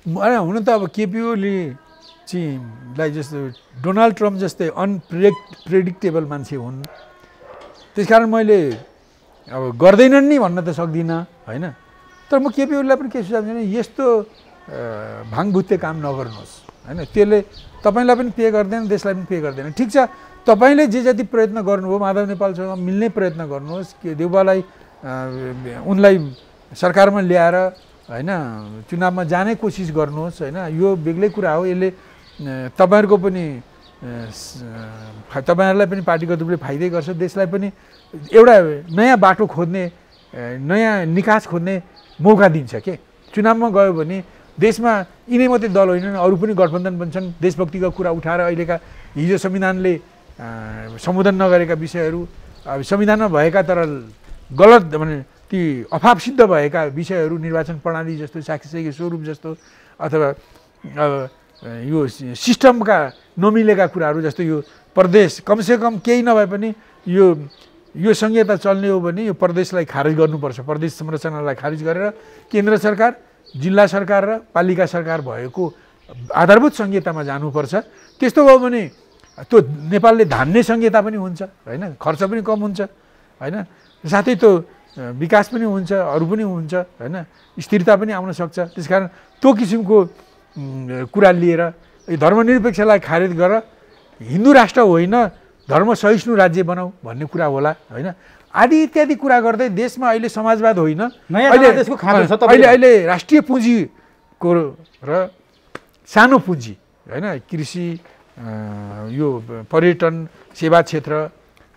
[SPEAKER 1] हुन त अब केपी ओली चाहिँ जस्तो डोनाल्ड ट्रम्प जस्तै अनप्रेडिक्टेबल मान्छे हुन्, त्यसकारण मैले अब गर्दैनन् नि भन्न त सक्दिनँ होइन। तर म केपी ओलीलाई पनि के सुझाव दिन्छु भने यस्तो भाङभुत्ते काम नगर्नुहोस् होइन, त्यसले तपाईँलाई पनि पे गर्दैन, देशलाई पनि पे गर्दैन। ठिक छ, तपाईँले जे जति प्रयत्न गर्नुभयो माधव नेपालसँग मिल्ने प्रयत्न गर्नुहोस्, कि देउबालाई उनलाई सरकारमा ल्याएर होइन चुनावमा जाने कोसिस गर्नुहोस् होइन। यो बेग्लै कुरा हो, यसले तपाईँहरूको पनि तपाईँहरूलाई पनि पार्टीगत रूपले फाइदै गर्छ, देशलाई पनि एउटा नयाँ बाटो खोज्ने, नयाँ निकास खोज्ने मौका दिन्छ के। चुनावमा गयो भने देशमा यिनै मात्रै दल होइनन्, अरू पनि गठबन्धन बन्छन्, देशभक्तिको कुरा उठाएर अहिलेका हिजो संविधानले सम्बोधन नगरेका विषयहरू, संविधानमा भएका तर गलत भने ती अभाव सिद्ध भएका विषयहरू, निर्वाचन प्रणाली जस्तो, साक्षी स्वरूप जस्तो, अथवा यो सिस्टमका नमिलेका कुराहरू जस्तो यो प्रदेश कमसेकम केही नभए पनि यो संहिता चल्ने हो भने यो प्रदेशलाई खारिज गर्नुपर्छ। प्रदेश संरचनालाई खारिज गरेर केन्द्र सरकार, जिल्ला सरकार र पालिका सरकार भएको आधारभूत संहितामा जानुपर्छ। त्यस्तो भयो भने त्यो नेपालले धान्ने संहिता पनि हुन्छ होइन, खर्च पनि कम हुन्छ होइन, साथै त्यो विकास पनि हुन्छ, अरू पनि हुन्छ होइन, स्थिरता पनि आउन सक्छ। त्यसकारण त्यो किसिमको कुरा लिएर यो धर्मनिरपेक्षलाई खारिज गरेर हिन्दू राष्ट्र होइन धर्म सहिष्णु राज्य बनाऊ भन्ने कुरा होला होइन। आदि इत्यादि कुरा गर्दै देशमा अहिले समाजवाद होइन, अहिले राष्ट्रिय पुँजीको र सानो पुँजी होइन, कृषि, यो पर्यटन, सेवा क्षेत्र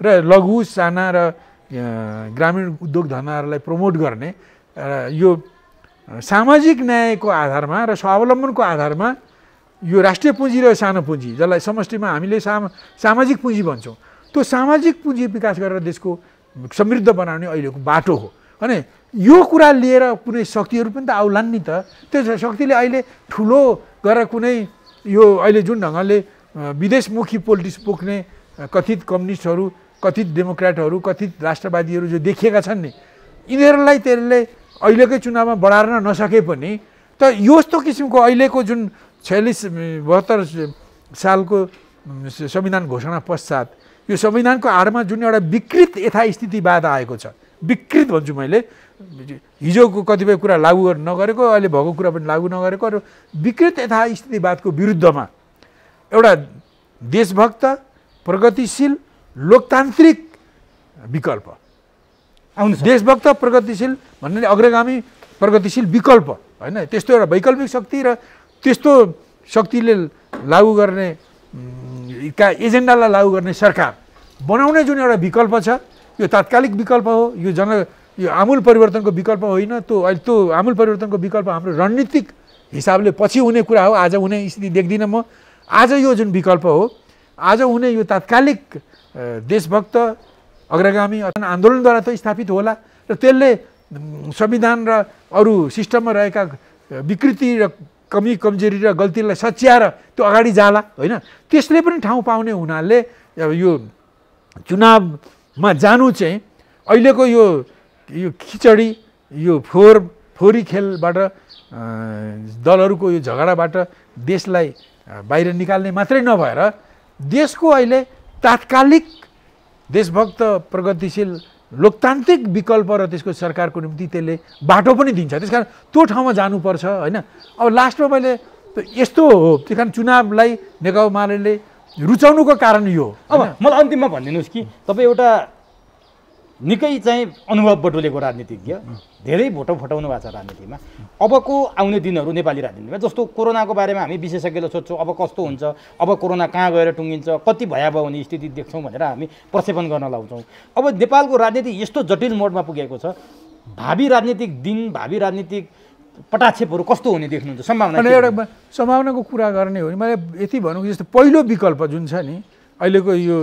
[SPEAKER 1] र लघु साना र ग्रामीण उद्योग धन्दाहरूलाई प्रमोट गर्ने, यो सामाजिक न्यायको आधारमा र स्वावलम्बनको आधारमा यो राष्ट्रिय पुँजी र सानो पुँजी, जसलाई समष्टिमा हामीले सामाजिक पुँजी भन्छौँ, त्यो सामाजिक पुँजी विकास गरेर देशको समृद्ध बनाउने अहिलेको बाटो हो। अनि यो कुरा लिएर कुनै शक्तिहरू पनि त आउलान् नि त। त्यो शक्तिले अहिले ठुलो गरेर कुनै यो अहिले जुन ढङ्गले विदेशमुखी पोलिटिक्स बोक्ने कथित कम्युनिस्टहरू, कथित डेमोक्रेटहरू, कथित राष्ट्रवादीहरू जो देखिएका छन् नि, यिनीहरूलाई त्यसले अहिलेकै चुनावमा बढार्न नसके पनि त यस्तो किसिमको अहिलेको जुन 76-72 सालको संविधान घोषणा पश्चात यो संविधानको आडमा जुन एउटा विकृत यथास्थितिवाद आएको छ, विकृत भन्छु मैले, हिजोको कतिपय कुरा लागू नगरेको, अहिले भएको कुरा पनि लागू नगरेको र विकृत यथास्थितिवादको विरुद्धमा एउटा देशभक्त, प्रगतिशील, लोकतान्त्रिक विकल्प आउनु, देशभक्त, प्रगतिशील भन्नाले अग्रगामी प्रगतिशील विकल्प होइन, त्यस्तो एउटा वैकल्पिक शक्ति र त्यस्तो शक्तिले लागू गर्ने एजेन्डालाई लागू गर्ने सरकार बनाउने जुन एउटा विकल्प छ, यो तात्कालिक विकल्प हो, यो आमूल परिवर्तनको विकल्प होइन। त्यो आमूल परिवर्तनको विकल्प हाम्रो रणनीतिक हिसाबले पछि हुने कुरा हो, आज हुने स्थिति देख्दिनँ म। आज यो जुन विकल्प हो, आज हुने यो तात्कालिक देशभक्त अग्रगामी आन्दोलनद्वारा त स्थापित होला र त्यसले संविधान र अरू सिस्टममा रहेका विकृति र कमी कमजोरी र गल्तीलाई सच्याएर त्यो अगाडि जाला होइन। त्यसले पनि ठाउँ पाउने हुनाले यो चुनावमा जानु चाहिँ अहिलेको यो खिचडी, यो फोहोर फोहोरी खेलबाट दलहरूको यो झगडाबाट देशलाई बाहिर निकाल्ने मात्रै नभएर देशको अहिले तात्कालिक देशभक्त प्रगतिशील लोकतान्त्रिक विकल्प र त्यसको सरकारको निम्ति त्यसले बाटो पनि दिन्छ। त्यसकारण त्यो ठाउँमा जानुपर्छ होइन। अब लास्टमा मैले यस्तो हो, त्यस कारण चुनावलाई नेकपा एमाले रुचाउनुको कारण यो।
[SPEAKER 2] अब मलाई अन्तिममा भनिदिनुहोस् कि तपाईँ एउटा निकै चाहिँ अनुभव बटुलेको राजनीतिज्ञ, धेरै भोटो फटाउनु भएको छ राजनीतिमा। अबको आउने दिनहरू नेपाली राजनीतिमा जस्तो कोरोनाको बारेमा हामी विशेषज्ञले सोध्छौँ अब कस्तो हुन्छ, अब कोरोना कहाँ गएर टुङ्गिन्छ, कति भयावह हुने स्थिति देख्छौँ भनेर हामी प्रक्षेपण गर्न लाउँछौँ। अब नेपालको राजनीति यस्तो जटिल मोडमा पुगेको छ, भावी राजनीतिक दिन, भावी राजनीतिक पटाक्षेपहरू कस्तो हुने देख्नुहुन्छ? सम्भावना
[SPEAKER 1] एउटा सम्भावनाको कुरा गर्ने हो भने मैले यति भनौँ कि जस्तो पहिलो विकल्प जुन छ नि अहिलेको यो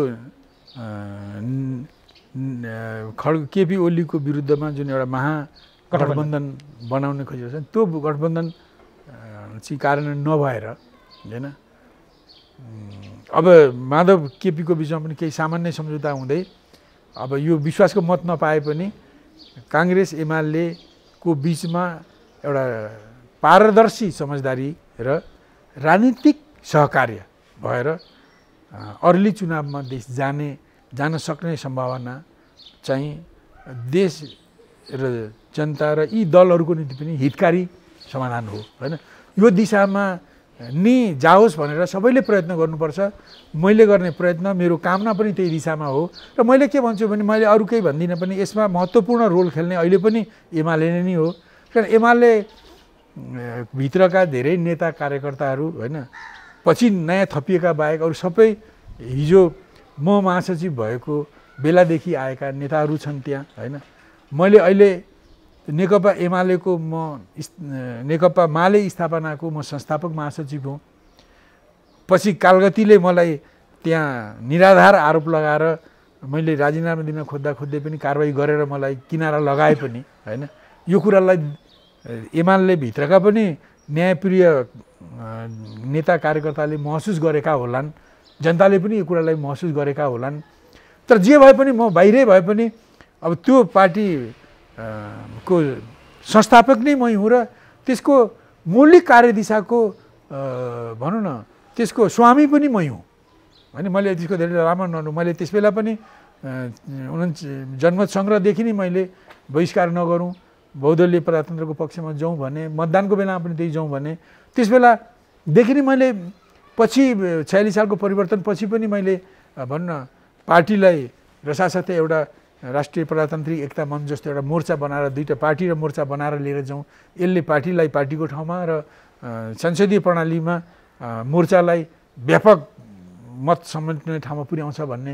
[SPEAKER 1] केपी ओलीको विरुद्धमा जुन एउटा महागठबन्धन बनाउने खोजेको छ त्यो गठबन्धन चाहिँ कार्यान्वयन नभएर होइन अब माधव केपीको बिचमा पनि केही सामान्य सम्झौता हुँदै अब यो विश्वासको मत नपाए पनि काङ्ग्रेस एमालेको बिचमा एउटा पारदर्शी समझदारी र राजनीतिक सहकार्य भएर अर्ली चुनावमा देश जान सक्ने सम्भावना चाहिँ देश र जनता र यी दलहरूको निम्ति पनि हितकारी समाधान हो होइन। यो दिशामा नि जाओस् भनेर सबैले प्रयत्न गर्नुपर्छ। मैले गर्ने प्रयत्न, मेरो कामना पनि त्यही दिशामा हो। र मैले के भन्छु भने मैले अरू केही भन्दिनँ पनि यसमा महत्त्वपूर्ण रोल खेल्ने अहिले पनि एमाले नै हो। कारण एमाले भित्रका धेरै नेता कार्यकर्ताहरू होइन पछि नयाँ थपिएका बाहेक अरू सबै हिजो म महासचिव भएको बेलादेखि आएका नेताहरू छन् त्यहाँ होइन। मैले अहिले नेकपा एमालेको नेकपा माले स्थापनाको म संस्थापक महासचिव हुँ। पछि कालगतिले मलाई त्यहाँ निराधार आरोप लगाएर मैले राजीनामा दिन खोज्दै पनि कारवाही गरेर मलाई किनारा लगाए पनि होइन। यो कुरालाई एमाले भित्रका पनि न्यायप्रिय नेता कार्यकर्ताले महसुस गरेका होलान्, जनताले पनि यो कुरालाई महसुस गरेका होलान्। तर जे भए पनि म बाहिरै भए पनि अब त्यो पार्टी को संस्थापक नै मै हुँ र त्यसको मौलिक कार्यदिशाको भनौँ न त्यसको स्वामी पनि मै हुँ होइन। मैले त्यसको धेरै राम्रो नहुँ, मैले त्यस बेला पनि जनमत सङ्ग्रहदेखि नै मैले बहिष्कार नगरौँ, बहुदलीय प्रजातन्त्रको पक्षमा जाउँ भने, मतदानको बेलामा पनि त्यही जाउँ भने, त्यस बेलादेखि नै मैले पछि 46 सालको परिवर्तन पछि पनि मैले भन्न पार्टीलाई र साथसाथै एउटा राष्ट्रिय प्रजातान्त्रिक एकता मञ्च जस्तो एउटा मोर्चा बनाएर दुईटा पार्टी र मोर्चा बनाएर लिएर जाउँ। यसले पार्टीलाई पार्टीको ठाउँमा र संसदीय प्रणालीमा मोर्चालाई व्यापक मत समेट्ने ठाउँमा पुर्याउँछ भन्ने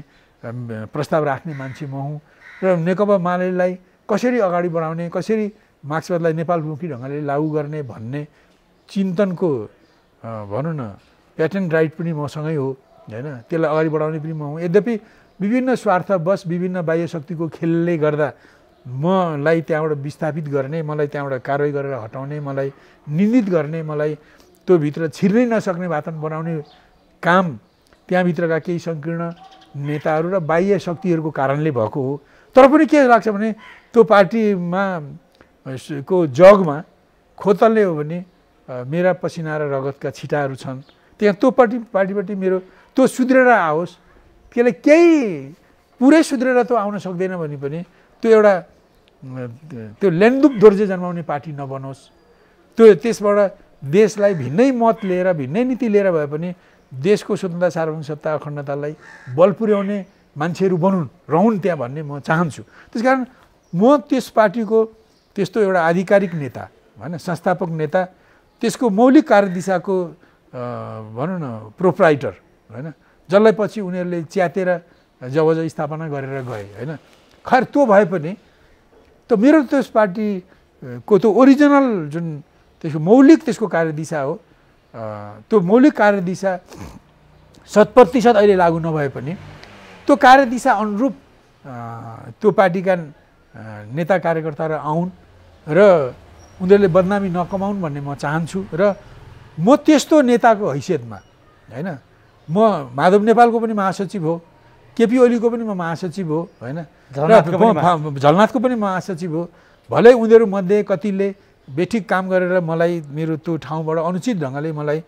[SPEAKER 1] प्रस्ताव राख्ने मान्छे म हुँ। र नेकपा एमालेलाई कसरी अगाडि बढाउने, कसरी मार्क्सवादलाई नेपालमुखी ढङ्गले लागू गर्ने भन्ने चिन्तनको भनौँ न प्याटर्न राइट पनि मसँगै हो होइन। त्यसलाई अगाडि बढाउने पनि म हुँ। यद्यपि विभिन्न स्वार्थवश विभिन्न बाह्य शक्तिको खेलले गर्दा मलाई त्यहाँबाट विस्थापित गर्ने, मलाई त्यहाँबाट कारवाही गरेर हटाउने, मलाई निन्दित गर्ने, मलाई त्यो भित्र छिर्नै नसक्ने वातावरण बनाउने काम त्यहाँभित्रका केही सङ्कीर्ण नेताहरू र बाह्य शक्तिहरूको कारणले भएको हो। तर पनि के लाग्छ भने त्यो पार्टीमा को जगमा खोतल्ने हो भने मेरा पसिना र रगतका छिटाहरू छन् त्यहाँ। त्यो पार्टीपट्टि मेरो त्यो सुध्रेर आओस्, त्यसले केही पुरै सुध्रेर त आउन सक्दैन भने पनि त्यो एउटा त्यो लेन्दुप दोर्जे जन्माउने पार्टी नबनोस्। त्यसबाट देशलाई भिन्नै मत लिएर भिन्नै नीति लिएर भए पनि देशको स्वतन्त्रता सार्वभौमिक सत्ता अखण्डतालाई बल पुर्याउने मान्छेहरू रहन् त्यहाँ भन्ने म चाहन्छु। त्यसकारण म त्यस पार्टीको त्यस्तो एउटा आधिकारिक नेता होइन, संस्थापक नेता, त्यसको मौलिक कार्यदिशाको भनौँ न प्रोप्राइटर होइन, जसलाई पछि उनीहरूले च्यातेर जब स्थापना गरेर गए होइन। खैर त्यो भए पनि त मेरो त्यस पार्टीको त्यो ओरिजिनल जुन त्यसको मौलिक त्यसको कार्यदिशा हो, त्यो मौलिक कार्यदिशा 100% अहिले लागू नभए पनि त्यो कार्यदिशा अनुरूप त्यो पार्टीका नेता कार्यकर्ताहरू आउन् र उनीहरूले बदनामी नकमाउन् भन्ने म चाहन्छु। र म त्यस्तो नेताको हैसियतमा होइन, म माधव नेपालको पनि महासचिव हो, केपी ओलीको पनि म महासचिव हो होइन, झलनाथको पनि महासचिव हो। भलै उनीहरूमध्ये कतिले बेठिक काम गरेर मलाई मेरो त्यो ठाउँबाट अनुचित ढङ्गले मलाई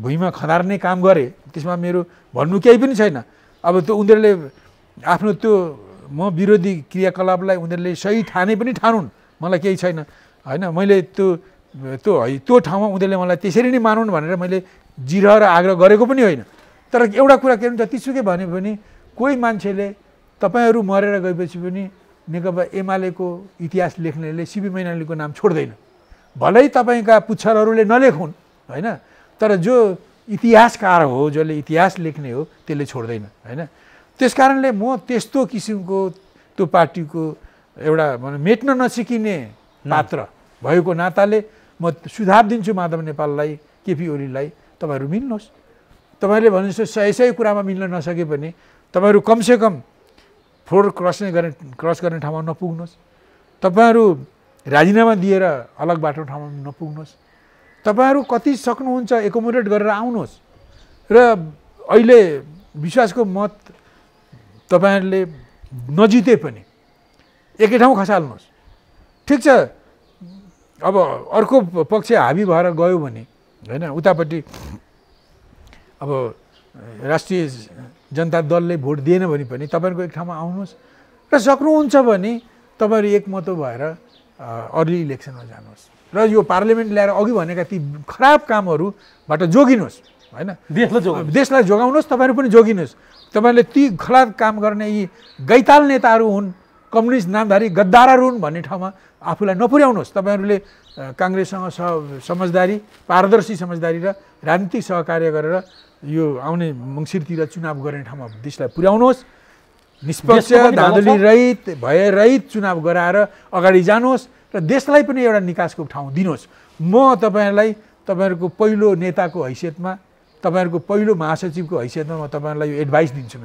[SPEAKER 1] भुइँमा खदार्ने काम गरे, त्यसमा मेरो भन्नु केही पनि छैन। अब त्यो उनीहरूले आफ्नो त्यो म विरोधी क्रियाकलापलाई उनीहरूले सही ठाने पनि ठानुन्, मलाई केही छैन होइन। मैले त्यो ठाउँमा उनीहरूले मलाई त्यसरी नै मानुन् भनेर मैले जिरह र आग्रह गरेको पनि होइन। तर एउटा कुरा के हुन्छ, जतिसुकै भन्यो भने कोही मान्छेले तपाईँहरू मरेर गएपछि पनि नेकपा एमालेको इतिहास लेख्नेले सिबी मैनालीको नाम छोड्दैन। भलै तपाईँका पुच्छरहरूले नलेखुन् होइन, तर जो इतिहासकार हो, जसले इतिहास लेख्ने हो, त्यसले छोड्दैन होइन। त्यस कारणले म त्यस्तो किसिमको त्यो पार्टीको एउटा मेट्न नसिकिने पात्र भएको नाताले म सुझाव दिन्छु माधव नेपाललाई, केपी ओलीलाई, तपाईँहरू मिल्नुहोस्। तपाईँहरूले भनेजस्तो सही कुरामा मिल्न नसके पनि तपाईँहरू कमसेकम फ्लोर क्रस गर्ने ठाउँमा नपुग्नुहोस्। तपाईँहरू राजीनामा दिएर अलग बाटो ठाउँमा नपुग्नुहोस्। तपाईँहरू कति सक्नुहुन्छ एकोमोडेट गरेर आउनुहोस् र अहिले विश्वासको मत तपाईँहरूले नजिते पनि एकै ठाउँ खसाल्नुहोस्। ठिक छ, अब अर्को पक्ष हाबी भएर गयो भने होइन, उतापट्टि अब राष्ट्रिय जनता दलले भोट दिएन भने पनि तपाईँहरूको एक ठाउँमा आउनुहोस् र सक्नुहुन्छ भने तपाईँहरू एकमतो भएर अर्ली इलेक्सनमा जानुहोस् र यो पार्लियामेन्ट ल्याएर अघि भनेका ती खराब कामहरूबाट जोगिनुहोस् होइन। देशलाई जोगाउनुहोस्, तपाईँहरू पनि जोगिनुहोस्। तपाईँहरूले ती खराब काम गर्ने यी गैताल नेताहरू हुन्, कम्युनिस्ट नामधारी गद्दारहरू हुन् भन्ने ठाउँमा आफूलाई नपुर्याउनुहोस्। तपाईँहरूले काङ्ग्रेससँग समझदारी, पारदर्शी समझदारी र राजनीतिक सहकार्य गरेर यो आउने मङ्सिरतिर चुनाव गर्ने ठाउँमा देशलाई पुर्याउनुहोस्। निष्पक्ष, धाँधली रहित, भयरहित चुनाव गराएर अगाडि जानुहोस् र देशलाई पनि एउटा निकासको ठाउँ दिनुहोस्। म तपाईँहरूलाई तपाईँहरूको पहिलो नेताको हैसियतमा, तपाईँहरूको पहिलो महासचिवको हैसियतमा म तपाईँहरूलाई यो एडभाइस दिन्छु।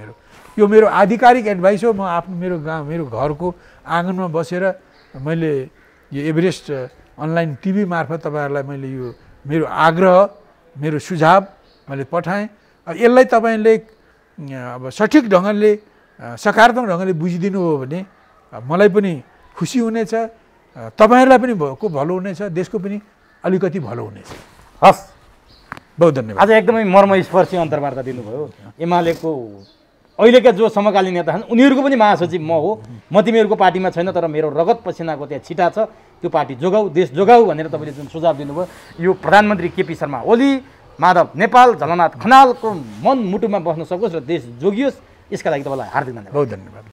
[SPEAKER 1] यो मेरो आधिकारिक एडभाइस हो। म आफ्नो मेरो गाउँ, मेरो घरको आँगनमा बसेर मैले यो एभरेस्ट अनलाइन टिभी मार्फत तपाईँहरूलाई मैले यो मेरो आग्रह, मेरो सुझाव मैले पठाएँ। यसलाई तपाईँले अब सठिक ढङ्गले, सकारात्मक ढङ्गले बुझिदिनु हो भने मलाई पनि खुसी हुनेछ, तपाईँहरूलाई पनि भलो हुनेछ, देशको पनि अलिकति भलो हुनेछ।
[SPEAKER 2] हस्,
[SPEAKER 1] बहुत धन्यवाद।
[SPEAKER 2] आज एकदमै मर्मस्पर्शी अन्तर्वार्ता दिनुभयो। एमालेको अहिलेका जो समकालीन नेता छन् उनीहरूको पनि महासचिव म हो। म तिमीहरूको पार्टीमा छैन, तर मेरो रगत पसिनाको त्यहाँ छिटा छ। त्यो पार्टी जोगाऊ, देश जोगाऊ भनेर तपाईँले जुन सुझाव दिनुभयो, यो प्रधानमन्त्री केपी शर्मा ओली, माधव नेपाल, झलनाथ खनालको मन मुटुमा बस्न सकोस् र देश जोगियोस्, यसका लागि तपाईँलाई हार्दिक धन्यवाद।
[SPEAKER 1] बहुत धन्यवाद।